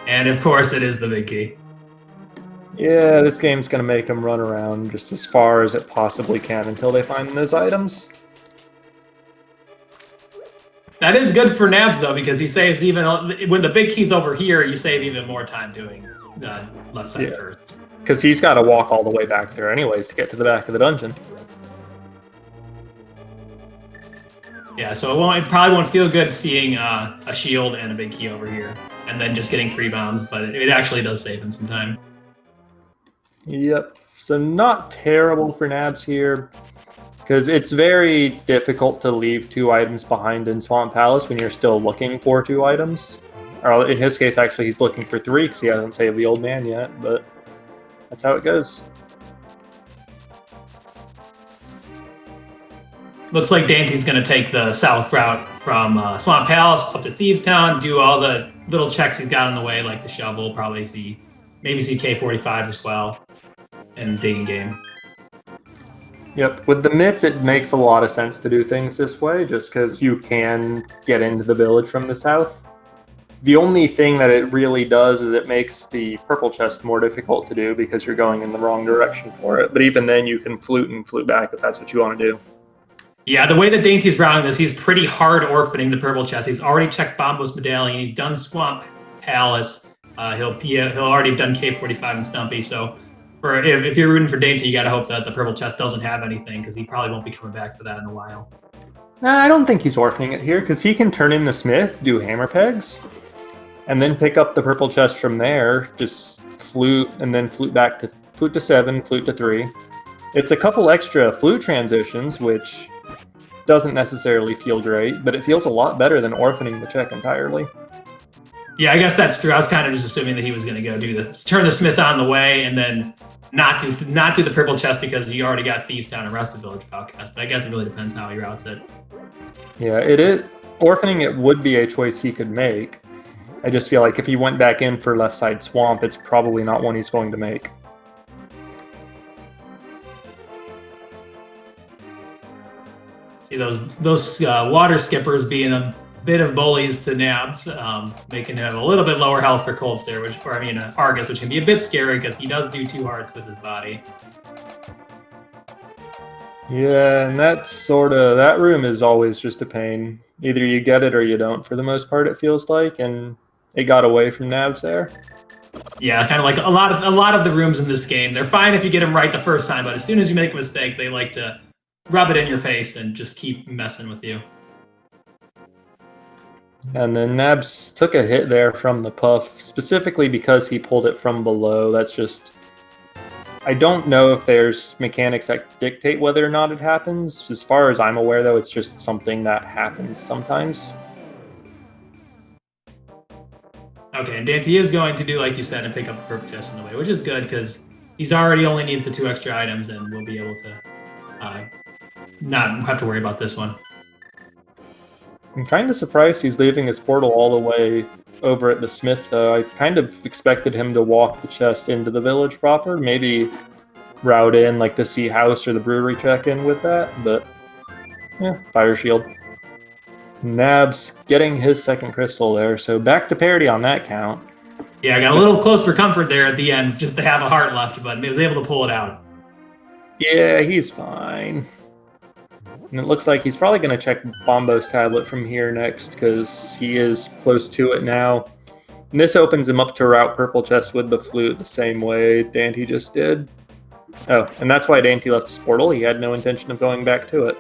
And of course it is the big key. Yeah, this game's going to make him run around just as far as it possibly can until they find those items. That is good for Nabs, though, because he saves even... When the big key's over here, you save even more time doing the left side first. Because he's got to walk all the way back there anyways to get to the back of the dungeon. Yeah, so it probably won't feel good seeing a shield and a big key over here, and then just getting 3 bombs, but it actually does save him some time. Yep. So not terrible for Nabs here, because it's very difficult to leave 2 items behind in Swamp Palace when you're still looking for 2 items. Or in his case, actually, he's looking for 3 because he hasn't saved the old man yet, but that's how it goes. looks like Dante's going to take the south route from Swamp Palace up to Thieves Town, do all the little checks he's got on the way, like the shovel, maybe see K45 as well, and digging game. Yep, with the mitts, it makes a lot of sense to do things this way, just because you can get into the village from the south. The only thing that it really does is it makes the purple chest more difficult to do because you're going in the wrong direction for it. But even then, you can flute and flute back if that's what you want to do. Yeah, the way that Dainty's routing this, he's pretty hard orphaning the purple chest. He's already checked Bombo's medallion. He's done Swamp Palace. He'll already have done K45 and Stumpy. So if you're rooting for Dainty, you got to hope that the purple chest doesn't have anything because he probably won't be coming back for that in a while. I don't think he's orphaning it here because he can turn in the smith, do hammer pegs, and then pick up the purple chest from there. Just flute and then flute back to flute to 7, flute to 3. It's a couple extra flute transitions, which doesn't necessarily feel great, but it feels a lot better than orphaning the check entirely. Yeah, I guess that's true. I was kind of just assuming that he was going to go do this, turn the smith on the way, and then not do the purple chest because you already got Thieves Town and rest of Village Falcast. But I guess it really depends how he routes it. Yeah, it is. Orphaning it would be a choice he could make. I just feel like if he went back in for left side swamp, it's probably not one he's going to make. See those water skippers being a bit of bullies to Nabs, making him a little bit lower health for Cold Stare, Argus, which can be a bit scary because he does do 2 hearts with his body. Yeah, and that room is always just a pain. Either you get it or you don't for the most part, it feels like, and it got away from Nabs there. Yeah, kind of like a lot of the rooms in this game. They're fine if you get them right the first time, but as soon as you make a mistake, they like to rub it in your face and just keep messing with you. And then Nabs took a hit there from the puff, specifically because he pulled it from below. That's just... I don't know if there's mechanics that dictate whether or not it happens. As far as I'm aware, though, it's just something that happens sometimes. Okay, and Dante is going to do, like you said, and pick up the purple chest in the way, which is good because he's already only needs the 2 extra items and we'll be able to not have to worry about this one. I'm kind of surprised he's leaving his portal all the way over at the smith, though. I kind of expected him to walk the chest into the village proper, maybe route in like the Sea House or the brewery check-in with that, but yeah, Fire Shield. Nabs getting his second crystal there, so back to parity on that count. Yeah, I got a little close for comfort there at the end, just to have a heart left, but he was able to pull it out. Yeah, he's fine. And it looks like he's probably going to check Bombo's tablet from here next, because he is close to it now. And this opens him up to route purple chest with the flute the same way Dante just did. Oh, and that's why Dante left his portal. He had no intention of going back to it.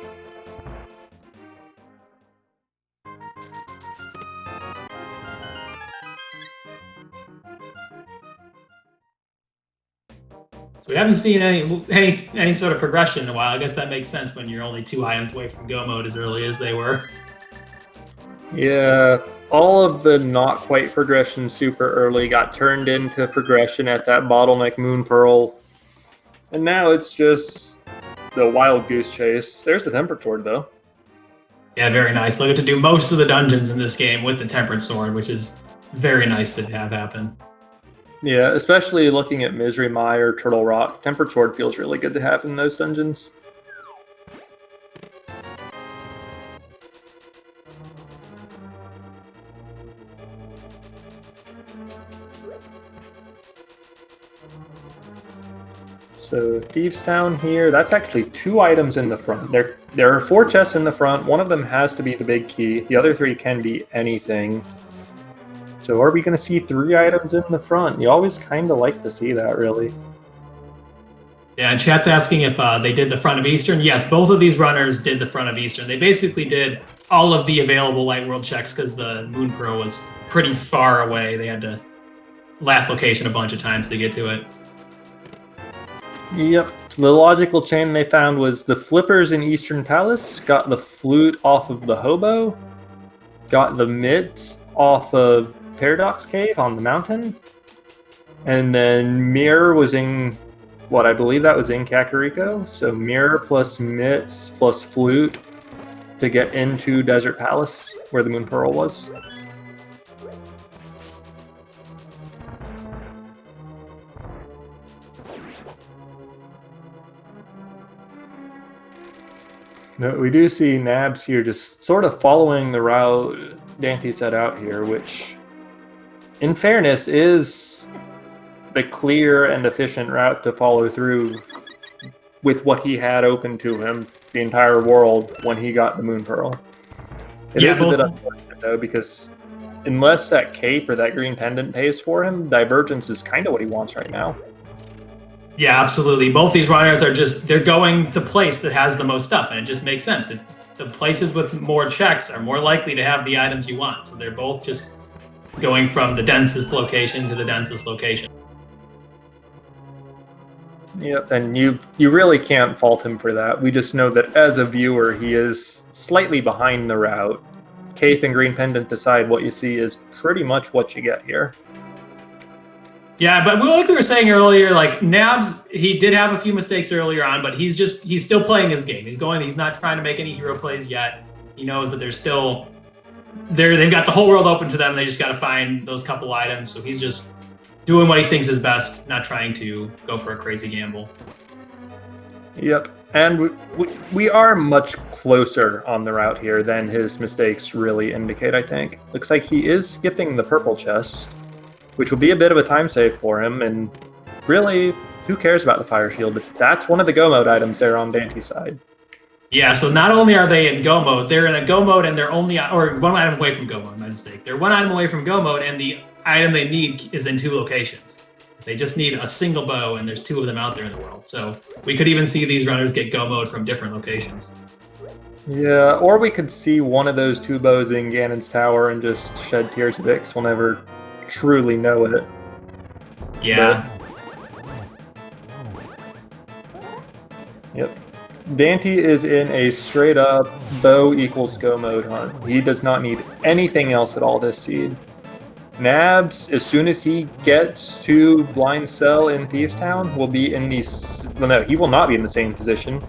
So we haven't seen any sort of progression in a while. I guess that makes sense when you're only 2 items away from go mode as early as they were. Yeah, all of the not quite progression super early got turned into progression at that bottleneck Moon Pearl. And now it's just the wild goose chase. There's the Tempered Sword, though. Yeah, very nice. Look at to do most of the dungeons in this game with the Tempered Sword, which is very nice to have happen. Yeah, especially looking at Misery Mire, Turtle Rock, Tempered Sword feels really good to have in those dungeons. So Thieves Town here, that's actually 2 items in the front. There are 4 chests in the front. One of them has to be the big key. The other 3 can be anything. So are we going to see 3 items in the front? You always kind of like to see that, really. Yeah, and chat's asking if they did the front of Eastern. Yes, both of these runners did the front of Eastern. They basically did all of the available Light World checks because the Moon Pearl was pretty far away. They had to last location a bunch of times to get to it. Yep. The logical chain they found was the flippers in Eastern Palace, got the flute off of the hobo, got the mitts off of Paradox Cave on the mountain, and then Mirror was in what I believe that was in Kakariko. So Mirror plus mitts plus flute to get into Desert Palace, where the Moon Pearl was. No, we do see Nabs here just sort of following the route daaanty set out here, which, in fairness, is the clear and efficient route to follow through with what he had open to him, the entire world, when he got the Moon Pearl. It is a bit unfortunate, though, because unless that cape or that green pendant pays for him, Divergence is kind of what he wants right now. Yeah, absolutely. Both these runners are they're going the place that has the most stuff, and it just makes sense. The places with more checks are more likely to have the items you want, so they're both just going from the densest location to the densest location. Yep, and you really can't fault him for that. We just know that as a viewer, he is slightly behind the route. Cape and green pendant decide what you see is pretty much what you get here. Yeah, but like we were saying earlier, like Nabs, he did have a few mistakes earlier on, but he's still playing his game. He's not trying to make any hero plays yet. He knows that they've got the whole world open to them. They just got to find those couple items. So he's just doing what he thinks is best, not trying to go for a crazy gamble. Yep, and we are much closer on the route here than his mistakes really indicate, I think. Looks like he is skipping the purple chest, which will be a bit of a time save for him, and really, who cares about the fire shield? But that's one of the go mode items there on daaanty's side. Yeah, so not only are they in go mode, they're in a go mode and they're only, or one item away from go mode, my mistake. They're one item away from go mode, and the item they need is in 2 locations. They just need a single bow, and there's 2 of them out there in the world. So we could even see these runners get go mode from different locations. Yeah, or we could see one of those 2 bows in Ganon's tower and just shed Tears of Ix. We'll never truly know it. Yeah. Yep. daaanty is in a straight up bow equals go mode hunt. He does not need anything else at all this seed. Nabs, as soon as he gets to Blind Cell in Thieves Town, will be in the... Well, no, he will not be in the same position.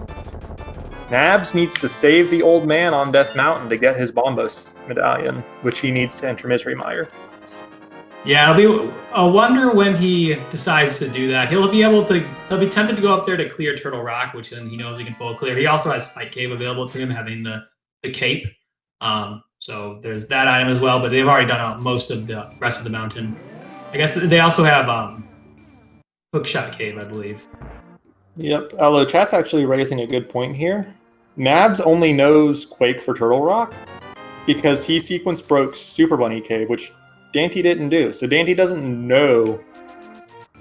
Nabs needs to save the old man on Death Mountain to get his Bombos medallion, which he needs to enter Misery Mire. Yeah, it'll be a wonder when he decides to do that. He'll be tempted to go up there to clear Turtle Rock, which then he knows he can full clear. He also has Spike Cave available to him, having the cape. So there's that item as well, but they've already done most of the rest of the mountain. I guess they also have Hookshot Cave, I believe. Yep, although chat's actually raising a good point here. Nabs only knows Quake for Turtle Rock because he sequence broke Super Bunny Cave, which daaanty didn't do. So daaanty doesn't know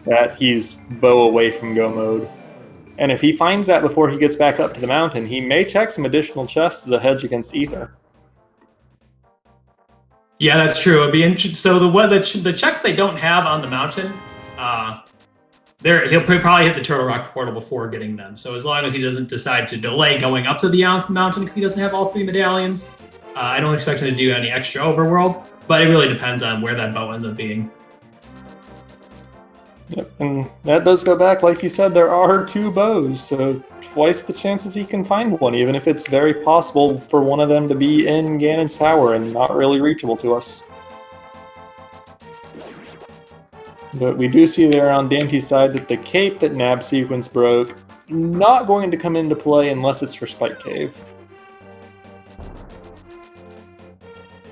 that he's bow away from go mode. And if he finds that before he gets back up to the mountain, he may check some additional chests as a hedge against Ether. Yeah, that's true. It'd be interesting. So the checks they don't have on the mountain, he'll probably hit the Turtle Rock portal before getting them. So as long as he doesn't decide to delay going up to the mountain because he doesn't have all 3 medallions, I don't expect him to do any extra overworld. But it really depends on where that bow ends up being. Yep, and that does go back, like you said, there are 2 bows, so twice the chances he can find one, even if it's very possible for one of them to be in Ganon's tower and not really reachable to us. But we do see there on daaanty's side that the cape that Nab sequence broke, not going to come into play unless it's for Spike Cave.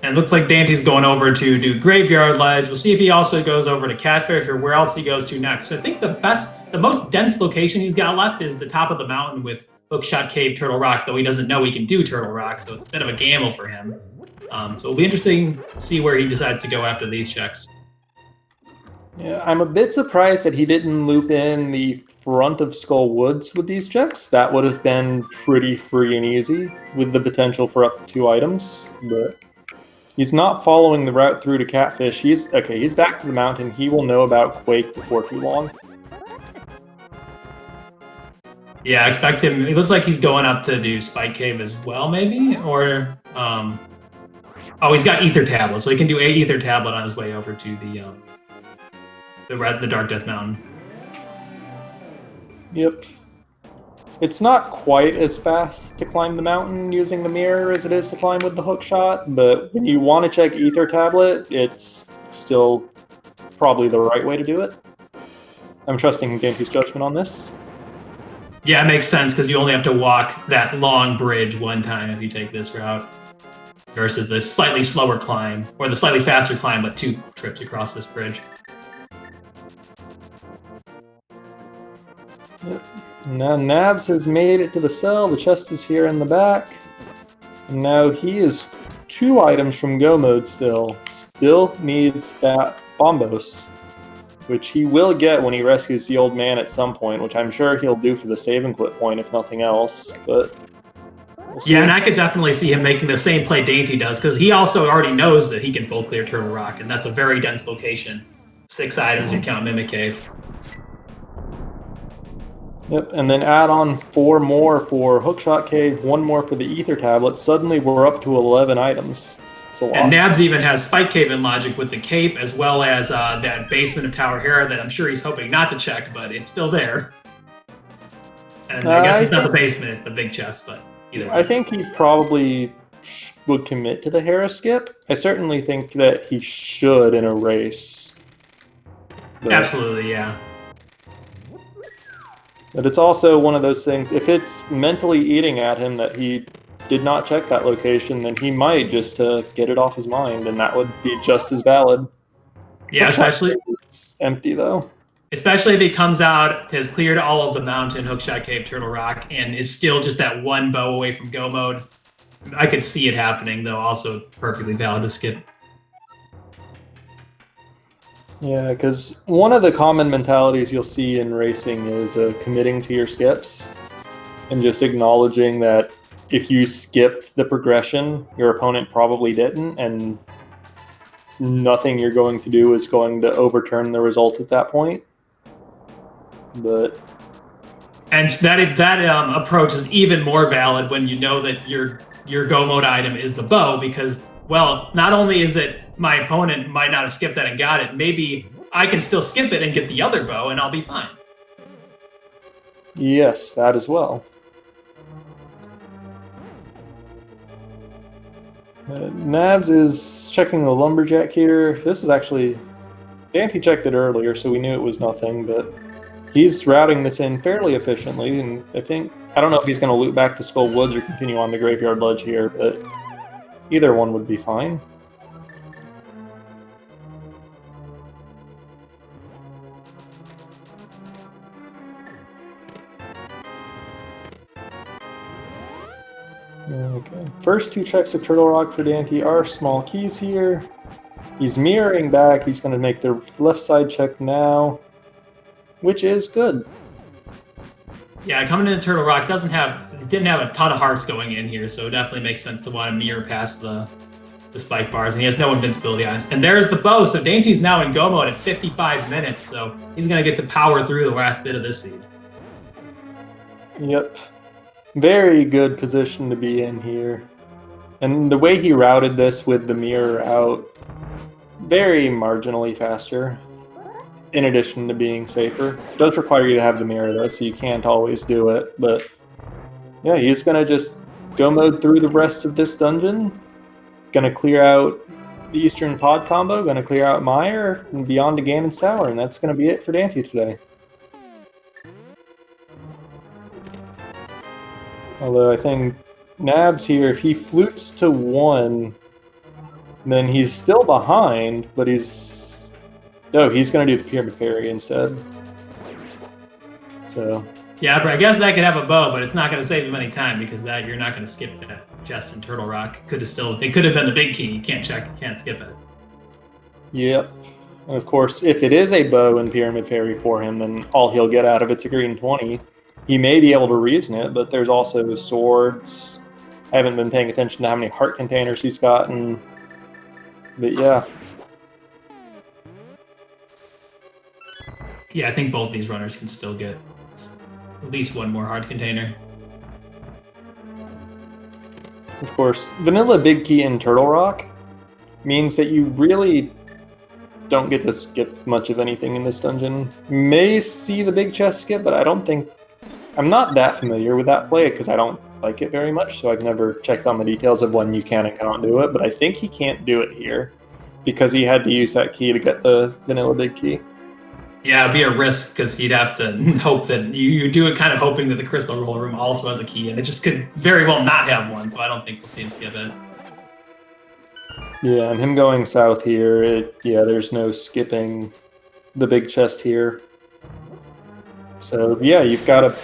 And it looks like daaanty's going over to do Graveyard Ledge. We'll see if he also goes over to Catfish or where else he goes to next. So I think the most dense location he's got left is the top of the mountain with Hookshot Cave, Turtle Rock, though he doesn't know he can do Turtle Rock, so it's a bit of a gamble for him. So it'll be interesting to see where he decides to go after these checks. Yeah, I'm a bit surprised that he didn't loop in the front of Skull Woods with these checks. That would have been pretty free and easy with the potential for up to 2 items, but he's not following the route through to Catfish. He's back to the mountain. He will know about Quake before too long. Yeah, expect him. It looks like he's going up to do Spike Cave as well, maybe? Or, oh, he's got Ether Tablet, so he can do a Ether Tablet on his way over to the Dark Death Mountain. Yep. It's not quite as fast to climb the mountain using the mirror as it is to climb with the hook shot, but when you want to check Ether Tablet, it's still probably the right way to do it. I'm trusting Dainty's judgment on this. Yeah, it makes sense because you only have to walk that long bridge one time if you take this route versus the slightly slower climb or the slightly faster climb, but 2 trips across this bridge. Yep. Now Nabs has made it to the cell. The chest is here in the back. And now he is 2 items from go mode still. Still needs that bombos, which he will get when he rescues the old man at some point, which I'm sure he'll do for the save and quit point if nothing else. But we'll see. Yeah, and I could definitely see him making the same play Dainty does because he also already knows that he can full clear Turtle Rock, and that's a very dense location. 6 items you count Mimic Cave. Yep, and then add on 4 more for Hookshot Cave, 1 more for the Ether Tablet. Suddenly we're up to 11 items. It's a lot. And Nabs even has Spike Cave in logic with the cape, as well as that basement of Tower Hera that I'm sure he's hoping not to check, but it's still there. And I guess it's not the basement, it's the big chest, but either way. I think he probably would commit to the Hera skip. I certainly think that he should in a race. But, absolutely, yeah. But it's also one of those things, if it's mentally eating at him that he did not check that location, then he might just get it off his mind, and that would be just as valid. Yeah, especially... It's empty, though. Especially if he comes out, has cleared all of the mountain, Hookshot Cave, Turtle Rock, and is still just that 1 bow away from go mode. I could see it happening, though, also perfectly valid to skip. Yeah, because one of the common mentalities you'll see in racing is committing to your skips and just acknowledging that if you skipped the progression, your opponent probably didn't, and nothing you're going to do is going to overturn the result at that point. But and that approach is even more valid when you know that your go mode item is the bow, because, well, not only is it my opponent might not have skipped that and got it, maybe I can still skip it and get the other bow and I'll be fine. Yes, that as well. Nabs is checking the lumberjack here. This is actually... Dante checked it earlier, so we knew it was nothing, but he's routing this in fairly efficiently, and I don't know if he's going to loop back to Skull Woods or continue on the Graveyard Ledge here, but either one would be fine. Okay, first 2 checks of Turtle Rock for Dante are small keys here. He's mirroring back. He's going to make the left side check now, which is good. Yeah, coming into Turtle Rock didn't have a ton of hearts going in here, so it definitely makes sense to want to mirror past the spike bars, and he has no invincibility items. And there's the bow, so Dainty's now in go mode at 55 minutes, so he's going to get to power through the last bit of this seed. Yep. Very good position to be in here. And the way he routed this with the mirror out, very marginally faster, in addition to being safer. It does require you to have the mirror, though, so you can't always do it. But yeah, he's going to just go mode through the rest of this dungeon. Going to clear out the Eastern Pod combo, going to clear out Meyer, and beyond to Ganon's Tower, and that's going to be it for Dante today. Although I think Nabs here, if he flutes to 1, then he's still behind, but he's... No, he's going to do the Pyramid Fairy instead. So... Yeah, but I guess that could have a bow, but it's not going to save him any time because that you're not going to skip that chest in Turtle Rock. It could have been the big key. You can't check, you can't skip it. Yep. And of course, if it is a bow and Pyramid Fairy for him, then all he'll get out of it's a green 20. He may be able to reason it, but there's also swords. I haven't been paying attention to how many heart containers he's gotten. But yeah. Yeah, I think both these runners can still get at least 1 more heart container. Of course, vanilla big key in Turtle Rock means that you really don't get to skip much of anything in this dungeon. You may see the big chest skip, but I don't think I'm not that familiar with that play because I don't like it very much, so I've never checked on the details of when you can and cannot do it, but I think he can't do it here because he had to use that key to get the vanilla big key. Yeah, it'd be a risk because you'd have to hope that you do it kind of hoping that the crystal roller room also has a key, and it just could very well not have one, so I don't think we'll see him skip it. Yeah, and him going south here, there's no skipping the big chest here. So yeah, you've got to...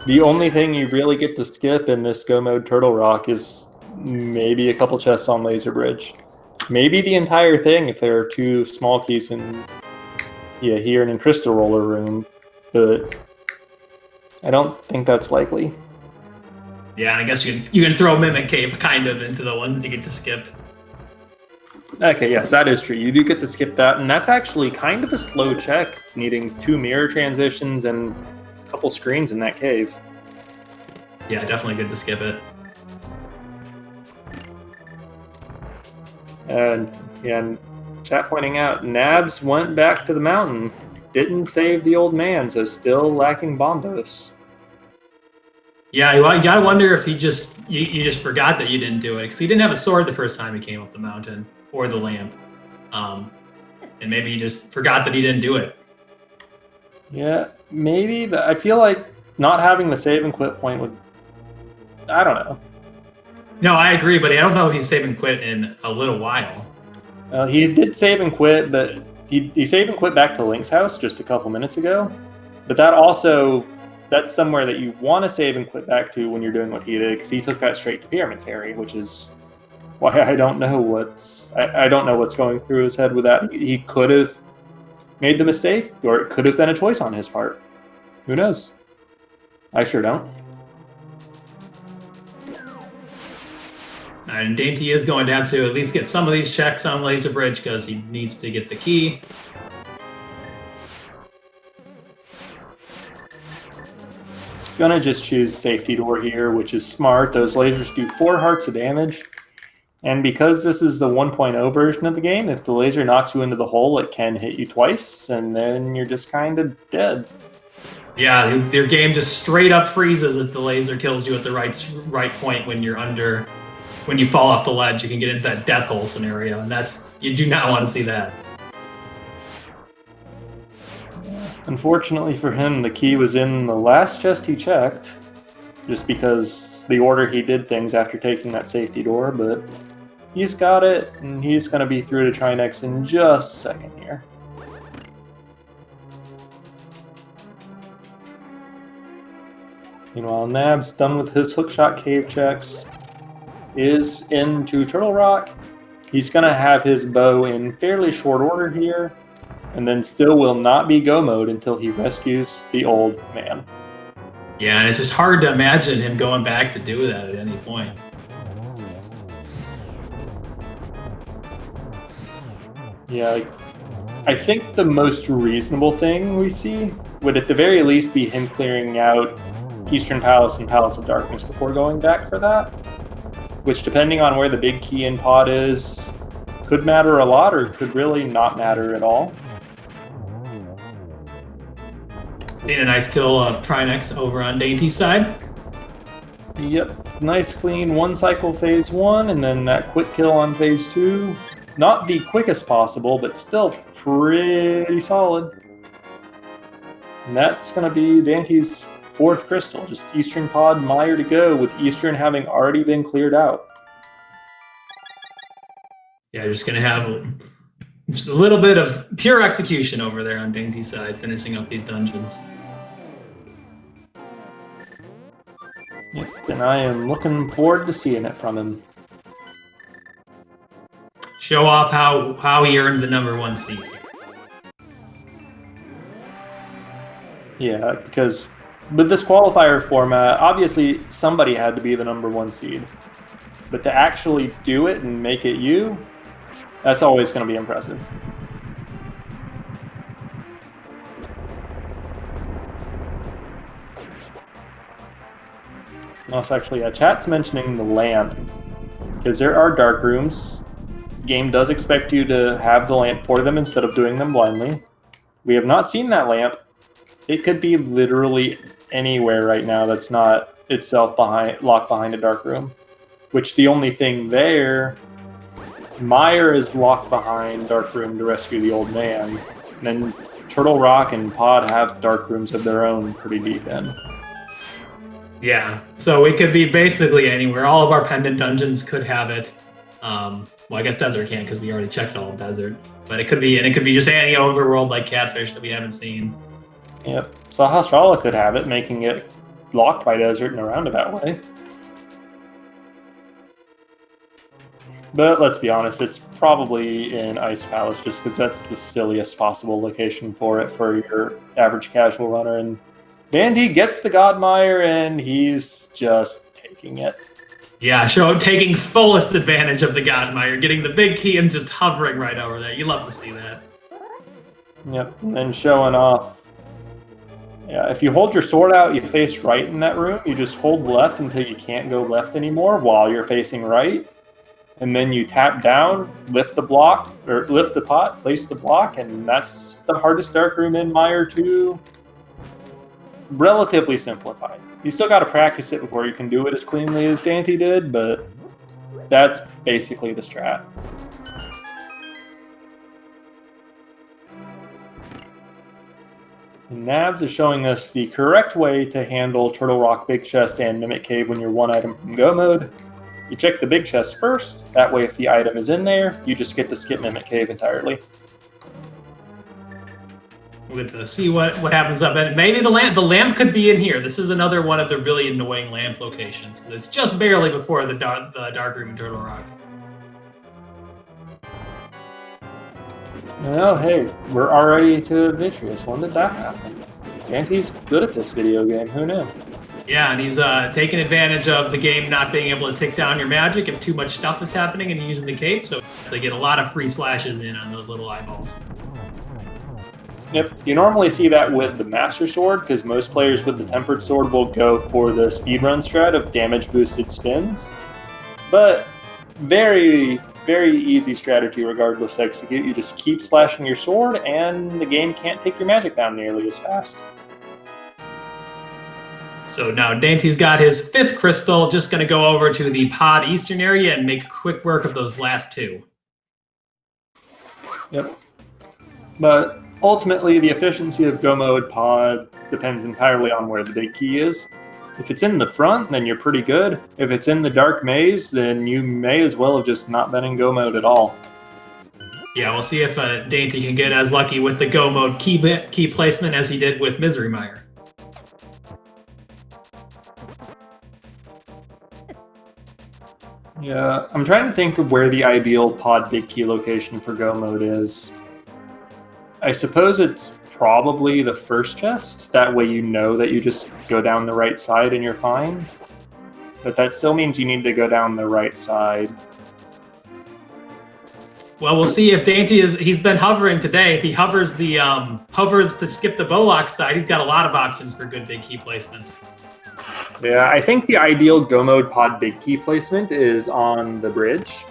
The only thing you really get to skip in this Go Mode Turtle Rock is maybe a couple chests on Laser Bridge. Maybe the entire thing if there are 2 small keys in here and in Crystal Roller Room, but I don't think that's likely. Yeah, and I guess you can throw Mimic Cave kind of into the ones you get to skip. Okay, yes, that is true. You do get to skip that, and that's actually kind of a slow check, needing 2 mirror transitions and a couple screens in that cave. Yeah, definitely good to skip it. And chat pointing out, Nabs went back to the mountain, didn't save the old man, so still lacking bombos. Yeah, you gotta wonder if you just forgot that you didn't do it because he didn't have a sword the first time he came up the mountain or the lamp, and maybe he just forgot that he didn't do it. Yeah, maybe, but I feel like not having the save and quit point would... I don't know. No, I agree, but I don't know if he's save and quit in a little while. He did save and quit, but he saved and quit back to Link's house just a couple minutes ago. But that's somewhere that you want to save and quit back to when you're doing what he did, because he took that straight to Pyramid Fairy, which is why I don't know what's going through his head with that. He could have made the mistake, or it could have been a choice on his part. Who knows? I sure don't. And Dainty is going to have to at least get some of these checks on Laser Bridge because he needs to get the key. Gonna just choose Safety Door here, which is smart. Those lasers do 4 hearts of damage. And because this is the 1.0 version of the game, if the laser knocks you into the hole, it can hit you twice, and then you're just kind of dead. Yeah, your game just straight up freezes if the laser kills you at the right point when you're under... When you fall off the ledge, you can get into that death hole scenario, and you do not want to see that. Unfortunately for him, the key was in the last chest he checked, just because the order he did things after taking that safety door, but he's got it, and he's going to be through to Trinex in just a second here. Meanwhile, Nabs, done with his hookshot cave checks, is into Turtle Rock. He's going to have his bow in fairly short order here, and then still will not be Go Mode until he rescues the old man. Yeah, and it's just hard to imagine him going back to do that at any point. Yeah, I think the most reasonable thing we see would at the very least be him clearing out Eastern Palace and Palace of Darkness before going back for that. Which, depending on where the big key in pod is, could matter a lot or could really not matter at all. Seeing a nice kill of Trinex over on Dainty's side. Yep, nice clean 1 cycle phase 1, and then that quick kill on phase 2. Not the quickest possible, but still pretty solid. And that's going to be Dainty's 4th crystal, just Eastern Pod Mire to go, with Eastern having already been cleared out. Yeah, you're just going to have just a little bit of pure execution over there on Dainty's side, finishing up these dungeons. Yep, and I am looking forward to seeing it from him. Show off how he earned the #1 seed. Yeah, because with this qualifier format, obviously somebody had to be the #1 seed. But to actually do it and make it you, that's always going to be impressive. Also, actually, chat's mentioning the lamp, because there are dark rooms. The game does expect you to have the lamp for them instead of doing them blindly. We have not seen that lamp. It could be literally anywhere right now that's not itself locked behind a dark room. Which the only thing there, Meyer is locked behind dark room to rescue the old man. And then Turtle Rock and Pod have dark rooms of their own pretty deep in. Yeah, so it could be basically anywhere. All of our pendant dungeons could have it. Well, I guess Desert can't because we already checked all of Desert. But it could be just any overworld like Catfish that we haven't seen. Yep. Sahasrara could have it, making it locked by Desert in a roundabout way. But let's be honest, it's probably in Ice Palace just because that's the silliest possible location for it for your average casual runner. And daaanty gets the Godmire and he's just taking it. Yeah, taking fullest advantage of the Godmire, getting the big key and just hovering right over there. You love to see that. Yep, and then showing off. Yeah, if you hold your sword out, you face right in that room. You just hold left until you can't go left anymore while you're facing right. And then you tap down, lift the block, or lift the pot, place the block, and that's the hardest dark room in Meyer 2. Relatively simplified. You still got to practice it before you can do it as cleanly as daaanty did, but that's basically the strat. And Nabs is showing us the correct way to handle Turtle Rock, Big Chest, and Mimic Cave when you're one item from Go mode. You check the big chest first, that way if the item is in there, you just get to skip Mimic Cave entirely. We'll get to see what happens up in it. Maybe the lamp could be in here. This is another one of the really annoying lamp locations. It's just barely before the dark room in Turtle Rock. Well, hey, we're already to Vitreous. When did that happen? daaanty's good at this video game, who knew? Yeah, and he's taking advantage of the game not being able to take down your magic if too much stuff is happening and you're using the cape, so they get a lot of free slashes in on those little eyeballs. Yep, you normally see that with the Master Sword, because most players with the Tempered Sword will go for the speedrun strat of damage-boosted spins. But very, very easy strategy regardless to execute. You just keep slashing your sword, and the game can't take your magic down nearly as fast. So now daaanty's got his 5th crystal, just going to go over to the pod eastern area and make quick work of those last 2. Yep. But ultimately, the efficiency of Go mode pod depends entirely on where the big key is. If it's in the front, then you're pretty good. If it's in the dark maze, then you may as well have just not been in Go mode at all. Yeah, we'll see if daaanty can get as lucky with the Go mode key placement as he did with Misery Mire. Yeah, I'm trying to think of where the ideal pod big key location for Go mode is. I suppose it's probably the first chest. That way you know that you just go down the right side and you're fine. But that still means you need to go down the right side. Well, we'll see if he's been hovering today. If he hovers to skip the Bowlock side, he's got a lot of options for good big key placements. Yeah, I think the ideal Go mode pod big key placement is on the bridge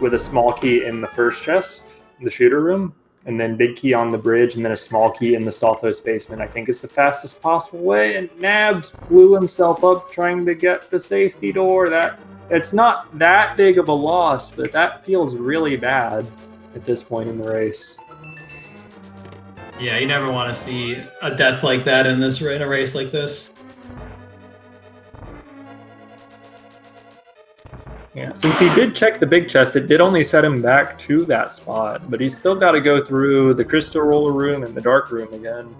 with a small key in the first chest, the shooter room, and then big key on the bridge, and then a small key in the Stalthos basement. I think it's the fastest possible way, and Nabs blew himself up trying to get the safety door. It's not that big of a loss, but that feels really bad at this point in the race. Yeah, you never want to see a death like that in a race like this. Yeah, since he did check the big chest, it did only set him back to that spot, but he's still got to go through the crystal roller room and the dark room again.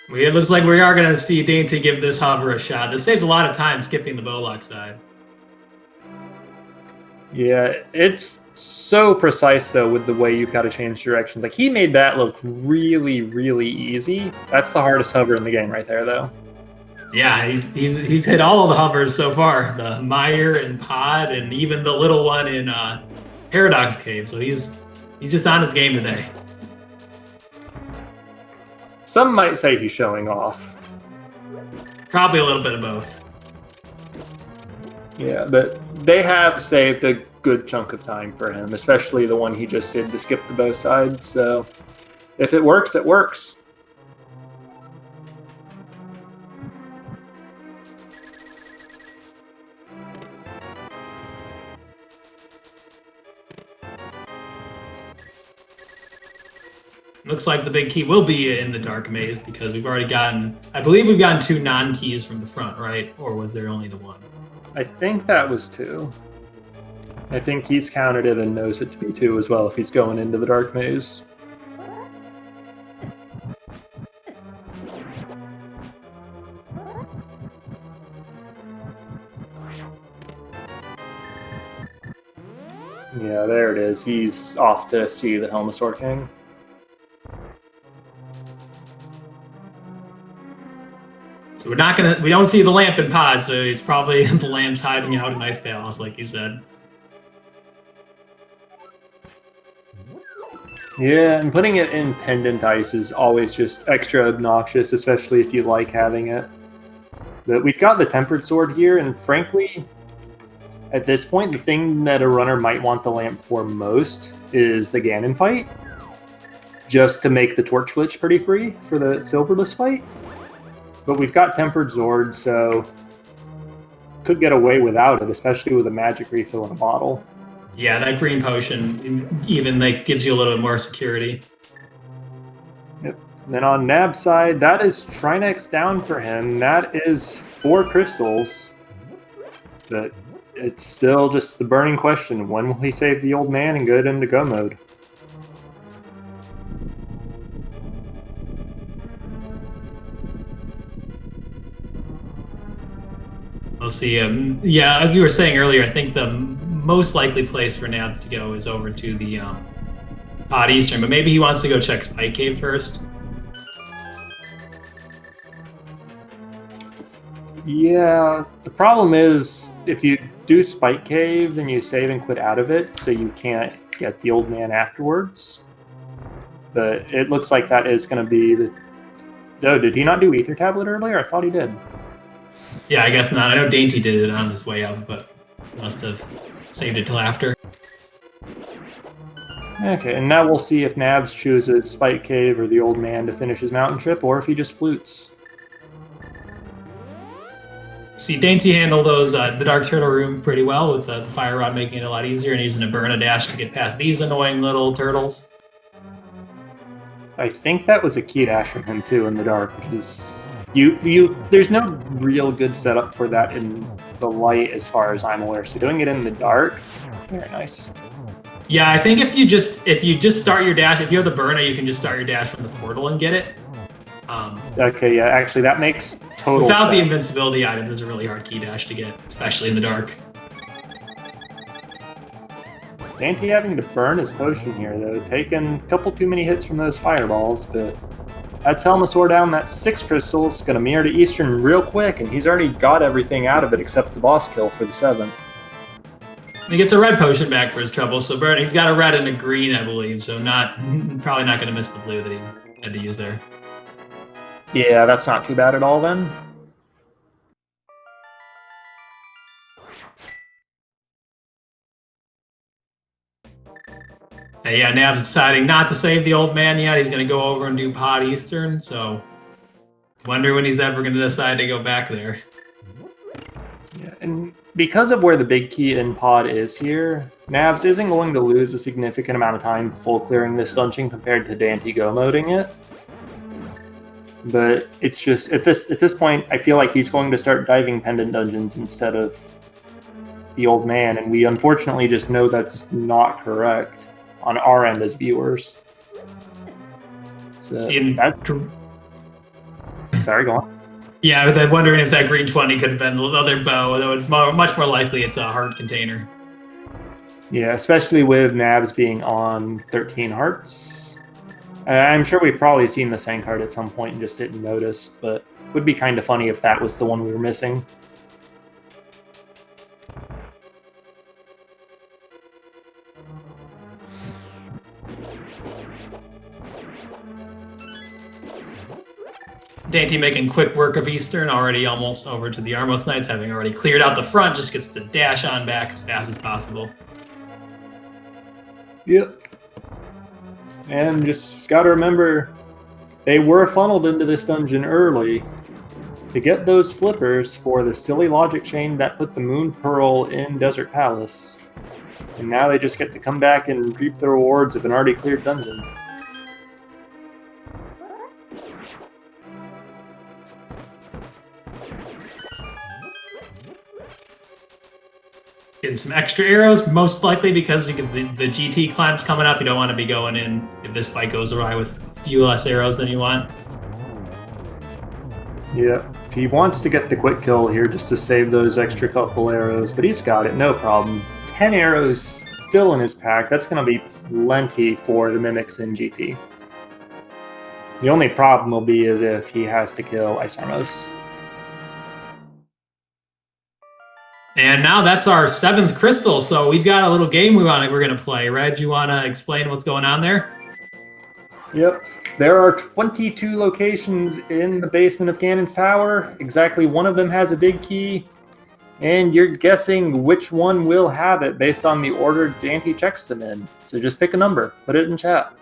It looks like we are going to see daaanty give this hover a shot. This saves a lot of time skipping the Bowlock side. Yeah, it's so precise, though, with the way you've got to change directions. Like, he made that look really, really easy. That's the hardest hover in the game right there, though. Yeah, he's hit all of the hovers so far. The Mire and Pod and even the little one in Paradox Cave. So he's just on his game today. Some might say he's showing off. Probably a little bit of both. Yeah, but they have saved a good chunk of time for him, especially the one he just did to skip the both sides. So if it works, it works. Looks like the big key will be in the dark maze because we've already gotten, I believe we've gotten 2 non-keys from the front, right? Or was there only the one? I think that was 2. I think he's counted it and knows it to be 2 as well if he's going into the dark maze. Yeah, there it is. He's off to see the Helmosaur King. So we don't see the lamp in pod, so it's probably the lamp's hiding out in Ice Palace, like you said. Yeah, and putting it in pendant ice is always just extra obnoxious, especially if you like having it. But we've got the Tempered Sword here, and frankly, at this point, the thing that a runner might want the lamp for most is the Ganon fight, just to make the torch glitch pretty free for the Silverless fight. But we've got Tempered Sword, so could get away without it, especially with a magic refill in a bottle. Yeah, that green potion even like gives you a little bit more security. Yep. And then on Nab's side, that is Trinex down for him. That is 4 crystals. But it's still just the burning question. When will he save the old man and get into go mode? We'll see. Yeah, like you were saying earlier, I think the most likely place for Nabs to go is over to the Pod Eastern, but maybe he wants to go check Spike Cave first. Yeah, the problem is if you do Spike Cave, then you save and quit out of it, so you can't get the old man afterwards. But it looks like that is going to be the... Oh, did he not do Ether Tablet earlier? I thought he did. Yeah, I guess not. I know Dainty did it on his way up, but must have saved it till after. Okay, and now we'll see if Nabs chooses Spike Cave or the old man to finish his mountain trip, or if he just flutes. See, Dainty handled those the Dark Turtle room pretty well with the Fire Rod making it a lot easier and using a Burn a Dash to get past these annoying little turtles. I think that was a key dash from him too in the dark, which is there's no real good setup for that in the light as far as I'm aware. So doing it in the dark, very nice. Yeah, I think if you just start your dash, if you have the Burna, you can just start your dash from the portal and get it. Okay, yeah, actually that makes total without sense. The invincibility items is a really hard key dash to get, especially in the dark. Dainty having to burn his potion here, though, taking a couple too many hits from those fireballs, but that's Helmosaur down. That's 6 crystals. Going to mirror to Eastern real quick, and he's already got everything out of it except the boss kill for the 7th. He gets a red potion back for his trouble, so Burn, he's got a red and a green, I believe, so probably not going to miss the blue that he had to use there. Yeah, that's not too bad at all then. Hey, yeah, Nabs deciding not to save the old man yet. He's going to go over and do Pod Eastern, so wonder when he's ever going to decide to go back there. Yeah, and because of where the big key in Pod is here, Nabs isn't going to lose a significant amount of time full clearing this dungeon compared to Dainty go moding it. But it's just at this point, I feel like he's going to start diving pendant dungeons instead of the old man, and we unfortunately just know that's not correct on our end as viewers. So sorry, go on. Yeah, I'm wondering if that green 20 could have been another bow, although it's much more likely it's a heart container. Yeah, especially with Nabs being on 13 hearts. I'm sure we've probably seen the Sang card at some point and just didn't notice, but it would be kind of funny if that was the one we were missing. Dainty making quick work of Eastern, already almost over to the Armos Knights, having already cleared out the front, just gets to dash on back as fast as possible. Yep. And just gotta remember, they were funneled into this dungeon early to get those flippers for the silly logic chain that put the Moon Pearl in Desert Palace. And now they just get to come back and reap the rewards of an already cleared dungeon. Getting some extra arrows, most likely because you get the GT climb's coming up. You don't want to be going in if this fight goes awry with a few less arrows than you want. Yeah, he wants to get the quick kill here just to save those extra couple arrows, but he's got it, no problem. 10 arrows still in his pack. That's going to be plenty for the Mimics in GT. The only problem will be is if he has to kill Ice Armos. And now that's our 7th crystal, so we've got a little game we're going to play. Red, do you want to explain what's going on there? Yep. There are 22 locations in the basement of Ganon's Tower. Exactly one of them has a big key. And you're guessing which one will have it based on the order daaanty checks them in. So just pick a number. Put it in chat.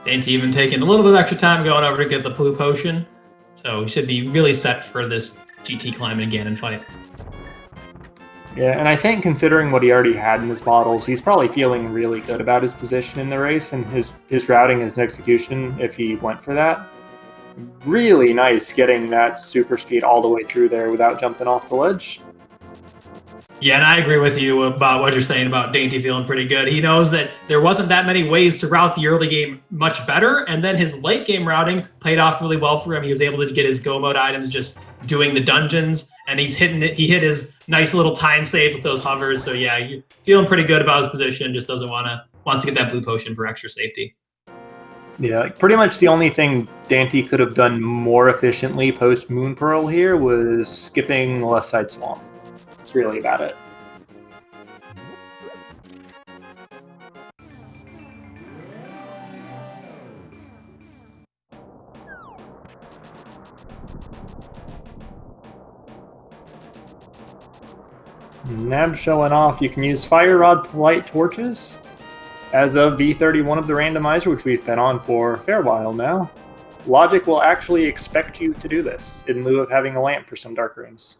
Daaanty even taking a little bit of extra time going over to get the blue potion. So we should be really set for this GT climb and Ganon fight. Yeah, and I think considering what he already had in his bottles, he's probably feeling really good about his position in the race and his routing, his execution, if he went for that. Really nice getting that super speed all the way through there without jumping off the ledge. Yeah, and I agree with you about what you're saying about Daaanty feeling pretty good. He knows that there wasn't that many ways to route the early game much better, and then his late game routing played off really well for him. He was able to get his go mode items just doing the dungeons, and he hit his nice little time save with those hovers. So yeah, you're feeling pretty good about his position. Just wants to get that blue potion for extra safety. Yeah, like pretty much the only thing Daaanty could have done more efficiently post Moon Pearl here was skipping left side swamp. That's really about it. Nabs showing off. You can use fire rod to light torches. As of V31 of the randomizer, which we've been on for a fair while now, Logic will actually expect you to do this in lieu of having a lamp for some dark rooms.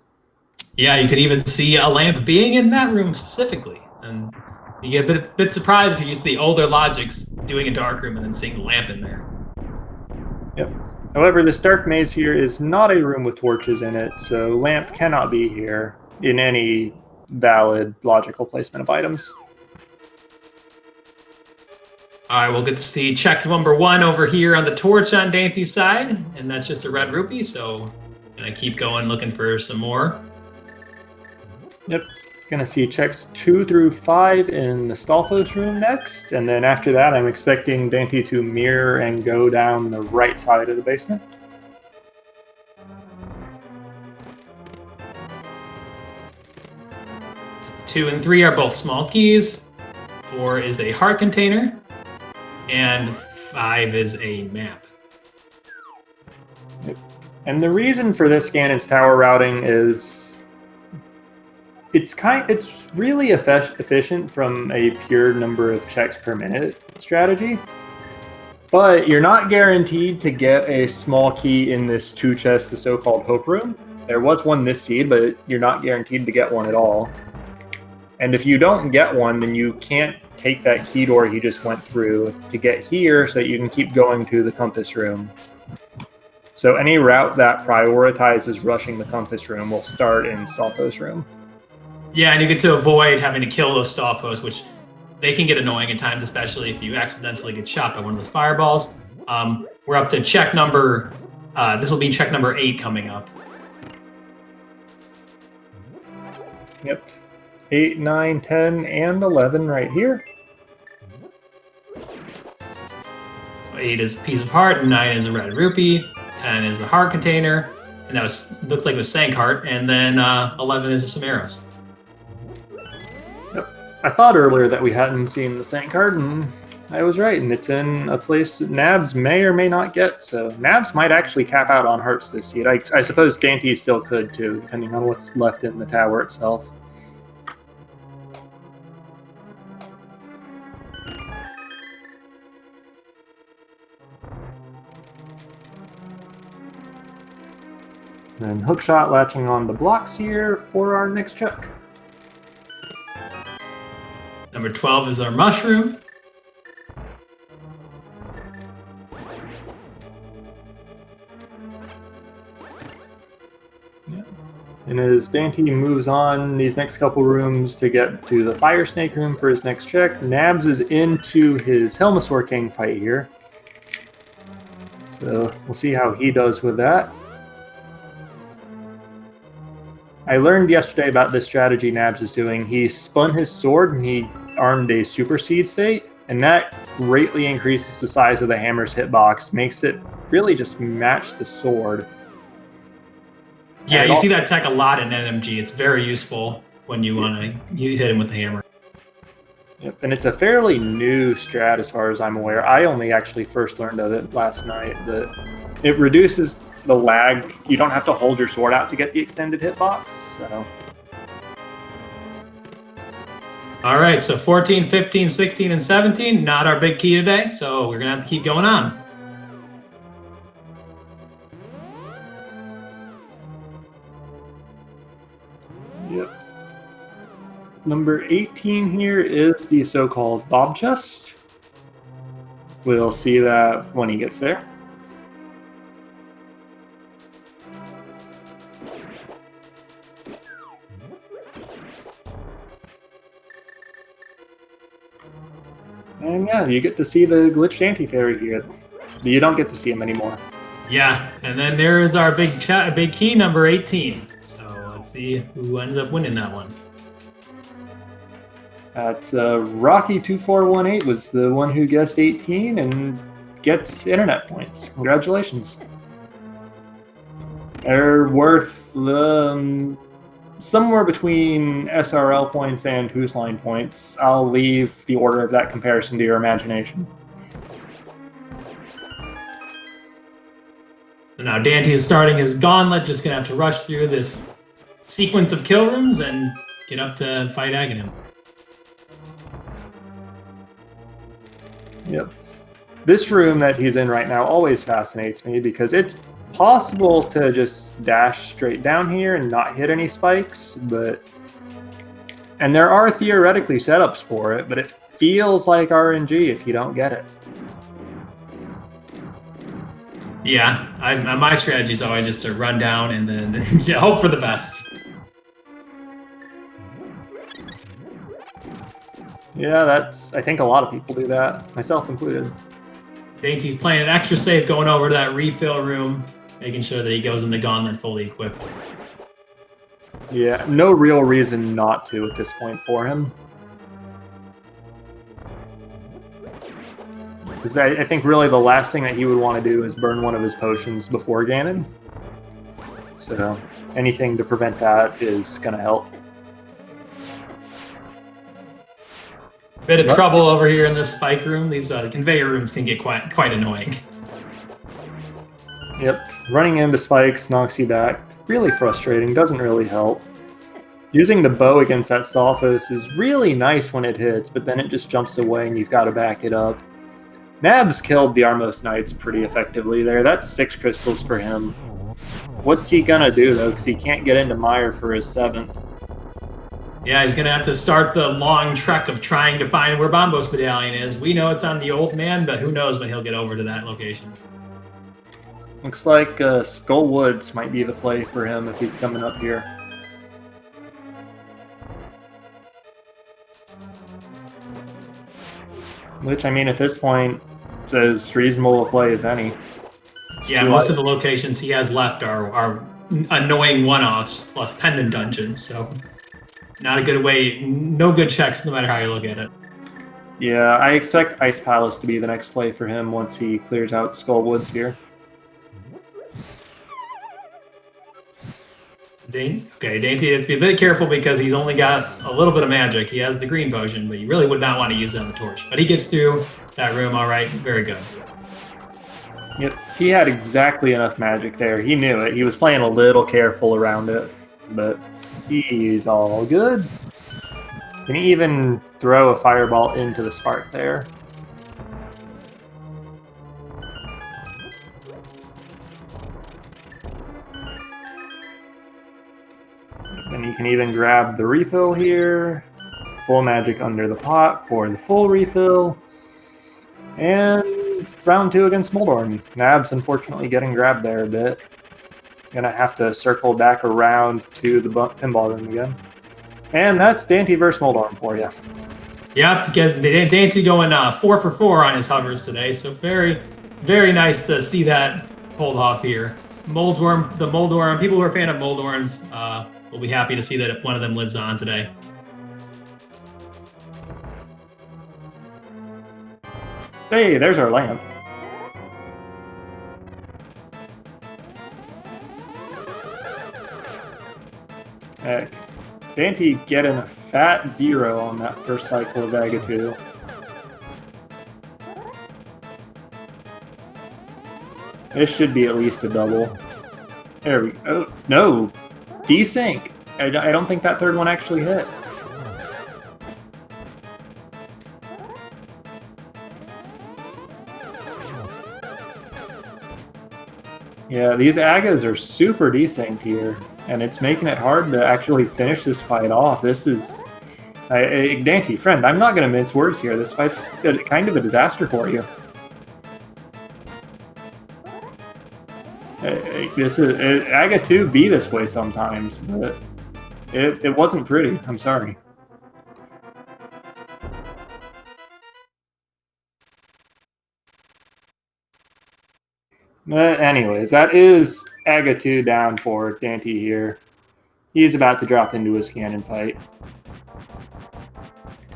Yeah, you could even see a lamp being in that room specifically. And you get a bit surprised if you use the older Logics doing a dark room and then seeing the lamp in there. Yep. However, this dark maze here is not a room with torches in it, so lamp cannot be here in any valid logical placement of items. All right, we'll get to see check number 1 over here on the torch on Daanty's side, and that's just a red rupee, so gonna keep going looking for some more. Yep, gonna see checks 2 through 5 in the Stalfos room next, and then after that I'm expecting Daaanty to mirror and go down the right side of the basement. So 2 and 3 are both small keys, 4 is a heart container, and 5 is a map. And the reason for this Ganon's Tower routing is it's really efficient from a pure number of checks per minute strategy, but you're not guaranteed to get a small key in this 2 chest, the so-called Hope Room. There was one this seed, but you're not guaranteed to get one at all. And if you don't get one, then you can't take that key door he just went through to get here so that you can keep going to the compass room. So any route that prioritizes rushing the compass room will start in Stalfos room. Yeah, and you get to avoid having to kill those Stalfos, which they can get annoying at times, especially if you accidentally get shot by one of those fireballs. We're up to check number, this will be check number 8 coming up. Yep. 8, 9, 10, and 11 right here. So 8 is a piece of heart, 9 is a red rupee, 10 is a heart container, and that looks like it was sank heart, and then 11 is just some arrows. Yep. I thought earlier that we hadn't seen the sank heart, and I was right, and it's in a place that Nabs may or may not get, so Nabs might actually cap out on hearts this seed. I suppose daaanty still could, too, depending on what's left in the tower itself. And hookshot latching on the blocks here for our next check. Number 12 is our mushroom. And as daaanty moves on these next couple rooms to get to the Fire Snake room for his next check, Nabs is into his Helmasaur King fight here. So we'll see how he does with that. I learned yesterday about this strategy Nabs is doing. He spun his sword and he armed a Super Seed State, and that greatly increases the size of the hammer's hitbox, makes it really just match the sword. Yeah, you see that tech a lot in NMG. It's very useful when you want to hit him with a hammer. Yep, and it's a fairly new strat as far as I'm aware. I only actually first learned of it last night. That it reduces the lag. You don't have to hold your sword out to get the extended hitbox. So. All right, so 14, 15, 16, and 17, not our big key today, so we're going to have to keep going on. Yep. Number 18 here is the so-called Bob Chest. We'll see that when he gets there. And yeah, you get to see the glitched anti-fairy here. You don't get to see him anymore. Yeah, and then there is our big key, number 18. So let's see who ends up winning that one. That's Rocky2418 was the one who guessed 18 and gets internet points. Congratulations. They're worth somewhere between SRL points and Who's Line points. I'll leave the order of that comparison to your imagination. Now daaanty is starting his gauntlet, just going to have to rush through this sequence of kill rooms and get up to fight Aghanim. Yep. This room that he's in right now always fascinates me because it's possible to just dash straight down here and not hit any spikes, and there are theoretically setups for it, but it feels like RNG if you don't get it. Yeah, my strategy is always just to run down and then hope for the best. Yeah, I think a lot of people do that, myself included. daaanty's playing an extra safe, going over to that refill room, making sure that he goes in the gauntlet fully equipped. Yeah, no real reason not to at this point for him. Because I think really the last thing that he would want to do is burn one of his potions before Ganon. So anything to prevent that is going to help. Bit of trouble over here in this spike room. These conveyor rooms can get quite annoying. Yep, running into spikes knocks you back. Really frustrating, doesn't really help. Using the bow against that Stalfos is really nice when it hits, but then it just jumps away and you've got to back it up. Nabs killed the Armos Knights pretty effectively there. That's 6 crystals for him. What's he gonna do though, because he can't get into Mire for his 7th. Yeah, he's going to have to start the long trek of trying to find where Bombos Medallion is. We know it's on the Old Man, but who knows when he'll get over to that location. Looks like Skull Woods might be the play for him if he's coming up here. Which, I mean, at this point, it's as reasonable a play as any. Yeah, most of the locations he has left are annoying one-offs plus pendant dungeons, so not a good way, no good checks no matter how you look at it. Yeah, I expect Ice Palace to be the next play for him once he clears out Skull Woods here. Okay, Dainty has to be a bit careful because he's only got a little bit of magic. He has the green potion, but you really would not want to use it on the torch. But he gets through that room all right. Very good. Yep, he had exactly enough magic there. He knew it. He was playing a little careful around it, but he's all good. Can he even throw a fireball into the spark there? And you can even grab the refill here. Full magic under the pot for the full refill. And round 2 against Moldorm. Nabs unfortunately getting grabbed there a bit. Gonna have to circle back around to the pinball room again. And that's Daanty versus Moldorm for you. Yep, get Dainty going 4 for 4 on his hovers today. So very, very nice to see that pulled off here. Moldworm, the Moldorm, people who are a fan of Moldorms will be happy to see that one of them lives on today. Hey, there's our lamp. Heck. Daanty getting a fat 0 on that first cycle of Agatu. This should be at least a double. There we go. Oh, no! Desync! I don't think that third one actually hit. Yeah, these Agas are super desynced here, and it's making it hard to actually finish this fight off. This is... Daanty, friend, I'm not going to mince words here. This fight's kind of a disaster for you. Aga 2 be this way sometimes, but it wasn't pretty. I'm sorry. Anyways, that is Aga 2 down for Daanty here. He's about to drop into his cannon fight.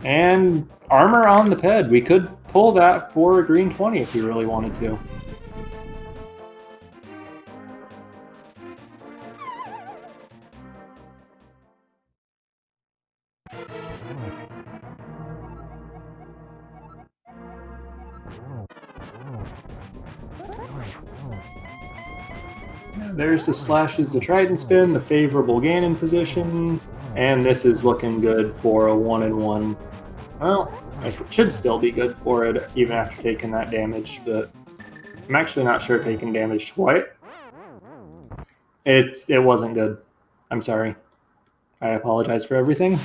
And armor on the ped. We could pull that for a green 20 if we really wanted to. There's the slashes, the trident spin, the favorable Ganon position, and this is looking good for a 1-1. Well, it should still be good for it even after taking that damage, but I'm actually not sure taking damage twice. It wasn't good. I'm sorry. I apologize for everything.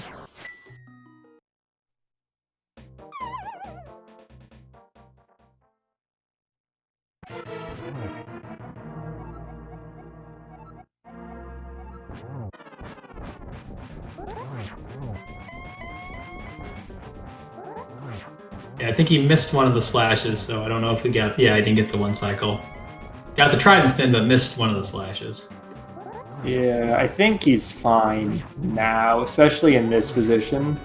Yeah, I think he missed one of the slashes, so I don't know if he got... Yeah, I didn't get the one cycle. Got the trident spin, but missed one of the slashes. Yeah, I think he's fine now, especially in this position.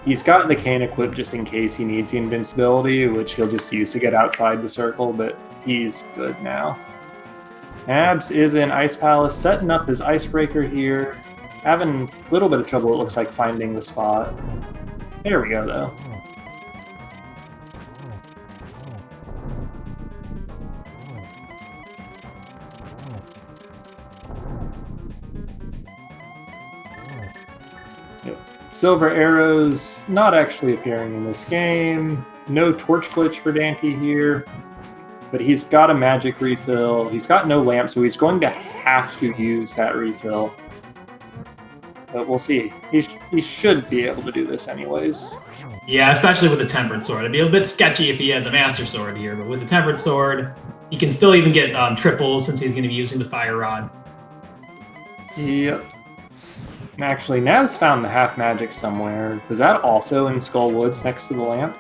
He's got the cane equipped just in case he needs the invincibility, which he'll just use to get outside the circle, but he's good now. Nabs is in Ice Palace, setting up his Icebreaker here. Having a little bit of trouble, it looks like, finding the spot. There we go, though. Silver arrows not actually appearing in this game. No torch glitch for Daanty here. But he's got a magic refill. He's got no lamp, so he's going to have to use that refill. But we'll see. He should be able to do this anyways. Yeah, especially with the Tempered Sword. It'd be a bit sketchy if he had the Master Sword here, but with the Tempered Sword, he can still even get triples since he's going to be using the Fire Rod. Yep. Actually, Nabs found the half magic somewhere. Was that also in Skull Woods next to the lamp?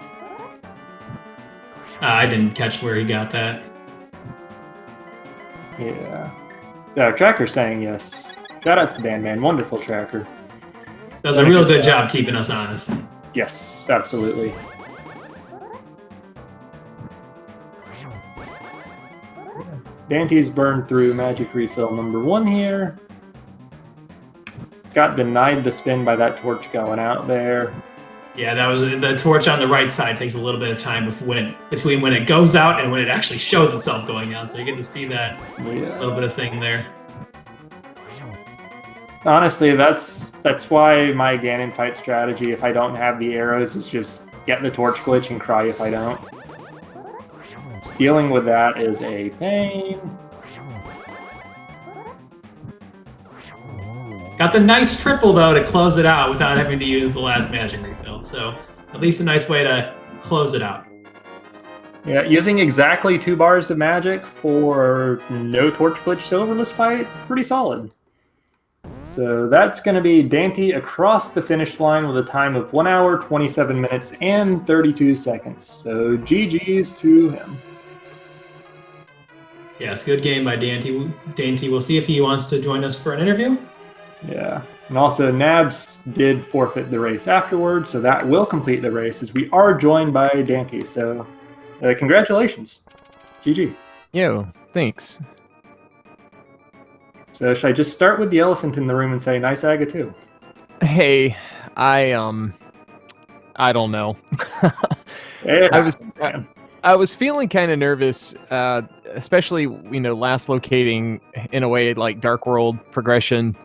I didn't catch where he got that. Yeah. Tracker's saying yes. Shoutouts to Dan Man, wonderful tracker. Does a real good job keeping us honest. Yes, absolutely. Daanty's burned through magic refill number 1 here. got denied the spin by that torch going out there. Yeah, that was the torch on the right side takes a little bit of time between when it goes out and when it actually shows itself going out. So you get to see that little bit of thing there. Honestly, that's why my Ganon fight strategy, if I don't have the arrows, is just get the torch glitch and cry if I don't. Dealing with that is a pain. Got the nice triple, though, to close it out without having to use the last magic refill. So at least a nice way to close it out. Yeah, using exactly 2 bars of magic for no torch glitch silverless fight, pretty solid. So that's going to be daaanty across the finish line with a time of 1 hour, 27 minutes, and 32 seconds. So GG's to him. Yes, good game by daaanty. daaanty, we'll see if he wants to join us for an interview. Yeah, and also Nabs did forfeit the race afterwards, so that will complete the race as we are joined by daaanty. So congratulations. GG. Yo, thanks. So should I just start with the elephant in the room and say nice Aga too? Hey, I don't know. I was feeling kind of nervous, especially last locating in a way like Dark World progression,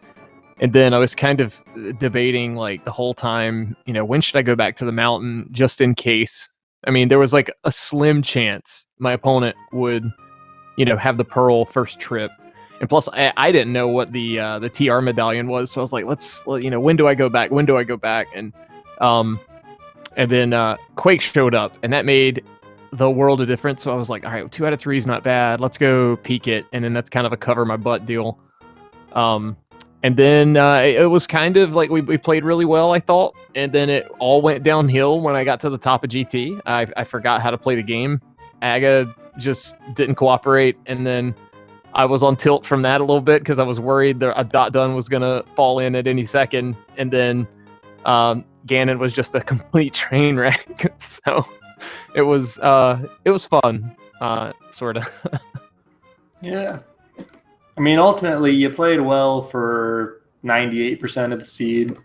and then I was kind of debating like the whole time, when should I go back to the mountain just in case. I mean, there was like a slim chance my opponent would, have the Pearl first trip. And plus, I didn't know what the TR medallion was, so I was like, when do I go back? When do I go back? And then Quake showed up, and that made the world of difference. So I was like, all right, 2 out of 3 is not bad. Let's go peek it, and then that's kind of a cover my butt deal. And then it was kind of like we played really well, I thought, and then it all went downhill when I got to the top of GT. I forgot how to play the game. Aga just didn't cooperate, and then I was on tilt from that a little bit because I was worried that a dot done was gonna fall in at any second, and then Ganon was just a complete train wreck. So it was fun, sort of. Yeah, I mean, ultimately, you played well for 98% of the seed.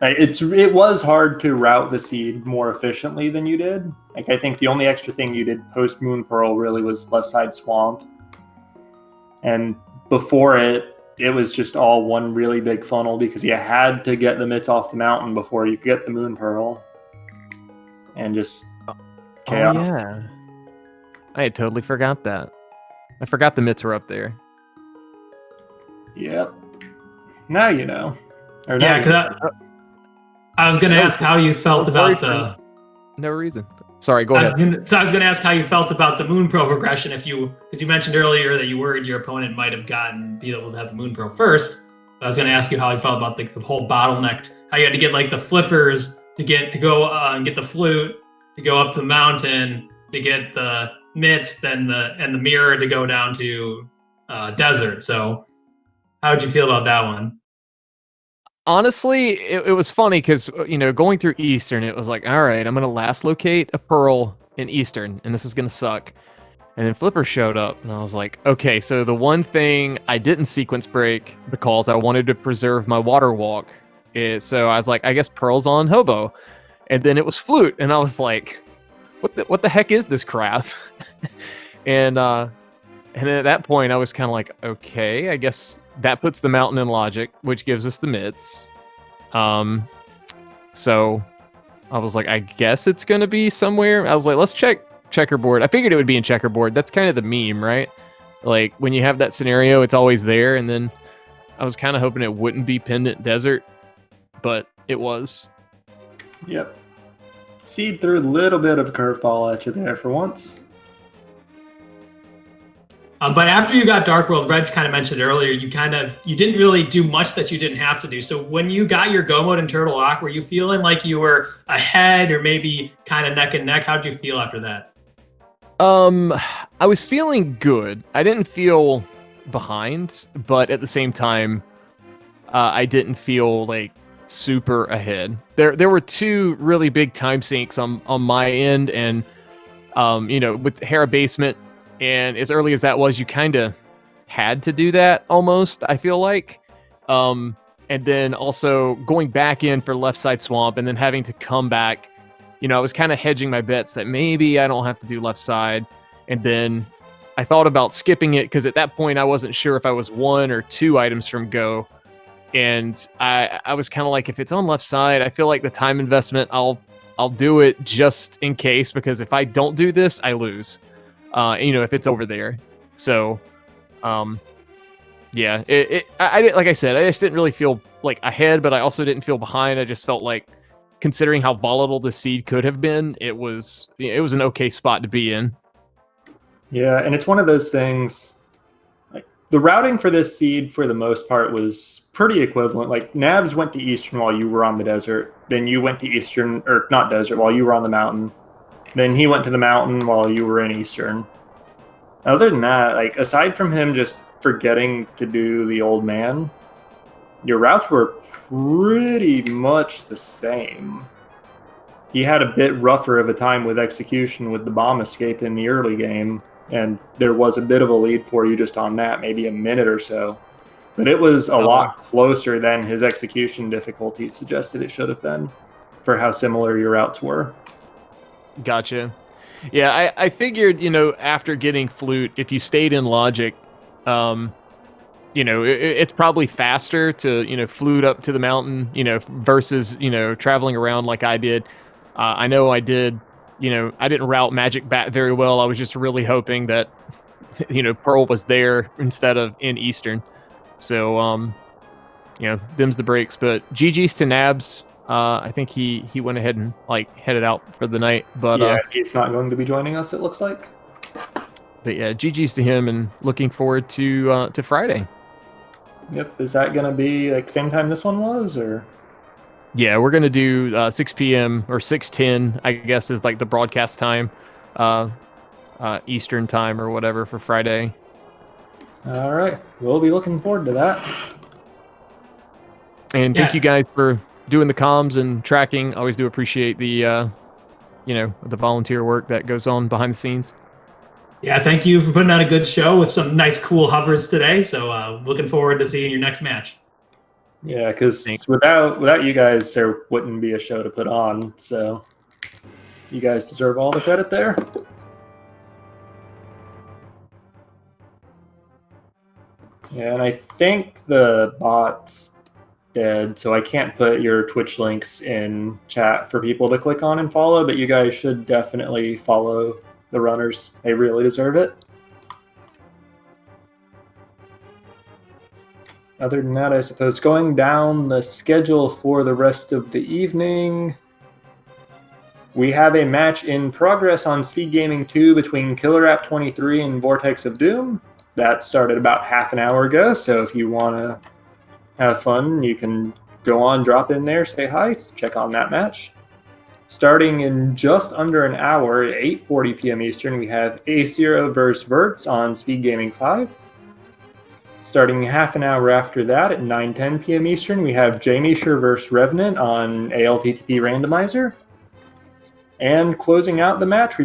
It was hard to route the seed more efficiently than you did. Like, I think the only extra thing you did post Moon Pearl really was left side swamp. And before it was just all one really big funnel because you had to get the mitts off the mountain before you could get the Moon Pearl. And just chaos. Oh, yeah. I had totally forgot that. I forgot the mitts were up there. Yep. Now you know. Yeah, because I was going to ask how you felt about the... No reason. Sorry, go ahead. I was going to ask how you felt about the Moon Pearl progression, because you mentioned earlier that you worried your opponent might have be able to have the Moon Pearl first. I was going to ask you how you felt about the whole bottleneck, how you had to get like the flippers to go and get the flute to go up the mountain to get the mitts, and the mirror to go down to desert. So how did you feel about that one? Honestly, it was funny because, going through Eastern, it was like, all right, I'm going to last locate a Pearl in Eastern, and this is going to suck. And then Flipper showed up, and I was like, okay, so the one thing I didn't sequence break because I wanted to preserve my water walk is, so I was like, I guess Pearl's on Hobo. And then it was Flute, and I was like, what the heck is this crap? And then at that point, I was kind of like, okay, I guess that puts the mountain in logic, which gives us the mitts. So I was like, I guess it's going to be somewhere. I was like, let's check checkerboard. I figured it would be in checkerboard. That's kind of the meme, right? Like, when you have that scenario, it's always there. And then I was kind of hoping it wouldn't be Pendant Desert, but it was. Yep. Seed threw a little bit of a curveball at you there for once. But after you got Dark World, Reg kind of mentioned earlier, you didn't really do much that you didn't have to do. So when you got your Go mode in Turtle Rock, were you feeling like you were ahead or maybe kind of neck and neck? How'd you feel after that? I was feeling good. I didn't feel behind, but at the same time, I didn't feel like super ahead. There were 2 really big time sinks on my end, and with Hera Basement. And as early as that was, you kind of had to do that almost, I feel like. And and then also going back in for left side swamp and then having to come back. I was kind of hedging my bets that maybe I don't have to do left side. And then I thought about skipping it because at that point I wasn't sure if I was 1 or 2 items from go. And I was kind of like, if it's on left side, I feel like the time investment, I'll do it just in case, because if I don't do this, I lose. If it's over there. So, yeah, I like I said, I just didn't really feel like ahead, but I also didn't feel behind. I just felt like, considering how volatile the seed could have been, it was an okay spot to be in. Yeah, and it's one of those things. Like the routing for this seed, for the most part, was pretty equivalent. Like Nabs went to Eastern while you were on the desert. Then you went to Eastern, or not desert, while you were on the mountain. Then he went to the mountain while you were in Eastern. Other than that, like aside from him just forgetting to do the old man, your routes were pretty much the same. He had a bit rougher of a time with execution with the bomb escape in the early game, and there was a bit of a lead for you just on that, maybe a minute or so. But it was a lot closer than his execution difficulty suggested it should have been for how similar your routes were. Gotcha. Yeah, I figured, after getting flute, if you stayed in logic, it's probably faster to, flute up to the mountain, versus, traveling around like I did. I know I did, I didn't route Magic Bat very well. I was just really hoping that, Pearl was there instead of in Eastern. So, them's the breaks. But GG's to Nabs. I think he went ahead and headed out for the night. But yeah, he's not going to be joining us, it looks like. But yeah, GG's to him, and looking forward to Friday. Yep. Is that going to be same time this one was, or? Yeah, we're going to do 6 p.m. or 6:10, I guess, is the broadcast time, Eastern time or whatever for Friday. All right. We'll be looking forward to that. And thank you guys for doing the comms and tracking. I always do appreciate the, the volunteer work that goes on behind the scenes. Yeah, thank you for putting on a good show with some nice, cool hovers today. So looking forward to seeing your next match. Yeah, because without you guys, there wouldn't be a show to put on. So you guys deserve all the credit there. Yeah, and I think the bot's dead, so I can't put your Twitch links in chat for people to click on and follow, but you guys should definitely follow the runners. They really deserve it. Other than that, I suppose going down the schedule for the rest of the evening, we have a match in progress on SpeedGaming 2 between Killer App 23 and Vortex of Doom. That started about half an hour ago, so if you want to have fun, you can go on, drop in there, say hi, check on that match. Starting in just under an hour at 8:40 p.m. Eastern, we have A0 vs. Verts on SpeedGaming 5. Starting half an hour after that at 9:10 p.m. Eastern, we have Jamie Sher vs. Revenant on ALTTP Randomizer. And closing out the match,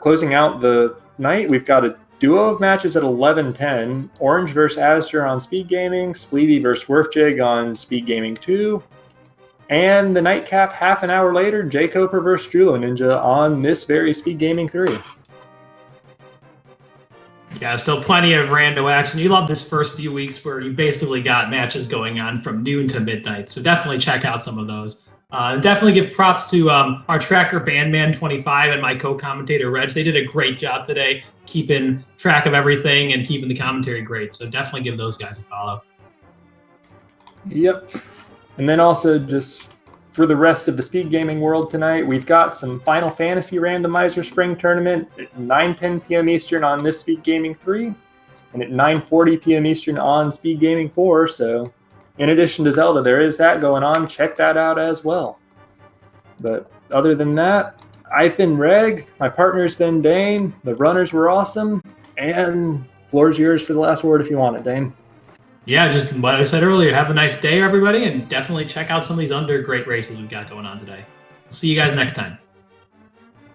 closing out the night, we've got a duo of matches at 11:10. Orange vs. Azure on SpeedGaming, Spleevy vs. Werfjig on SpeedGaming 2. And the nightcap half an hour later, Jay Coper vs. Julo Ninja on this very SpeedGaming 3. Yeah, still plenty of rando action. You love this first few weeks where you basically got matches going on from noon to midnight. So definitely check out some of those. Definitely give props to our tracker Bandman25 and my co-commentator Reg. They did a great job today keeping track of everything and keeping the commentary great. So definitely give those guys a follow. Yep. And then also just for the rest of the SpeedGaming world tonight, we've got some Final Fantasy Randomizer Spring Tournament at 9:10 p.m. Eastern on this SpeedGaming 3 and at 9:40 p.m. Eastern on SpeedGaming 4. So in addition to Zelda, there is that going on. Check that out as well. But other than that, I've been Reg. My partner's been Dane. The runners were awesome. And floor's yours for the last word if you want it, Dane. Yeah, just what I said earlier. Have a nice day, everybody, and definitely check out some of these great races we've got going on today. See you guys next time.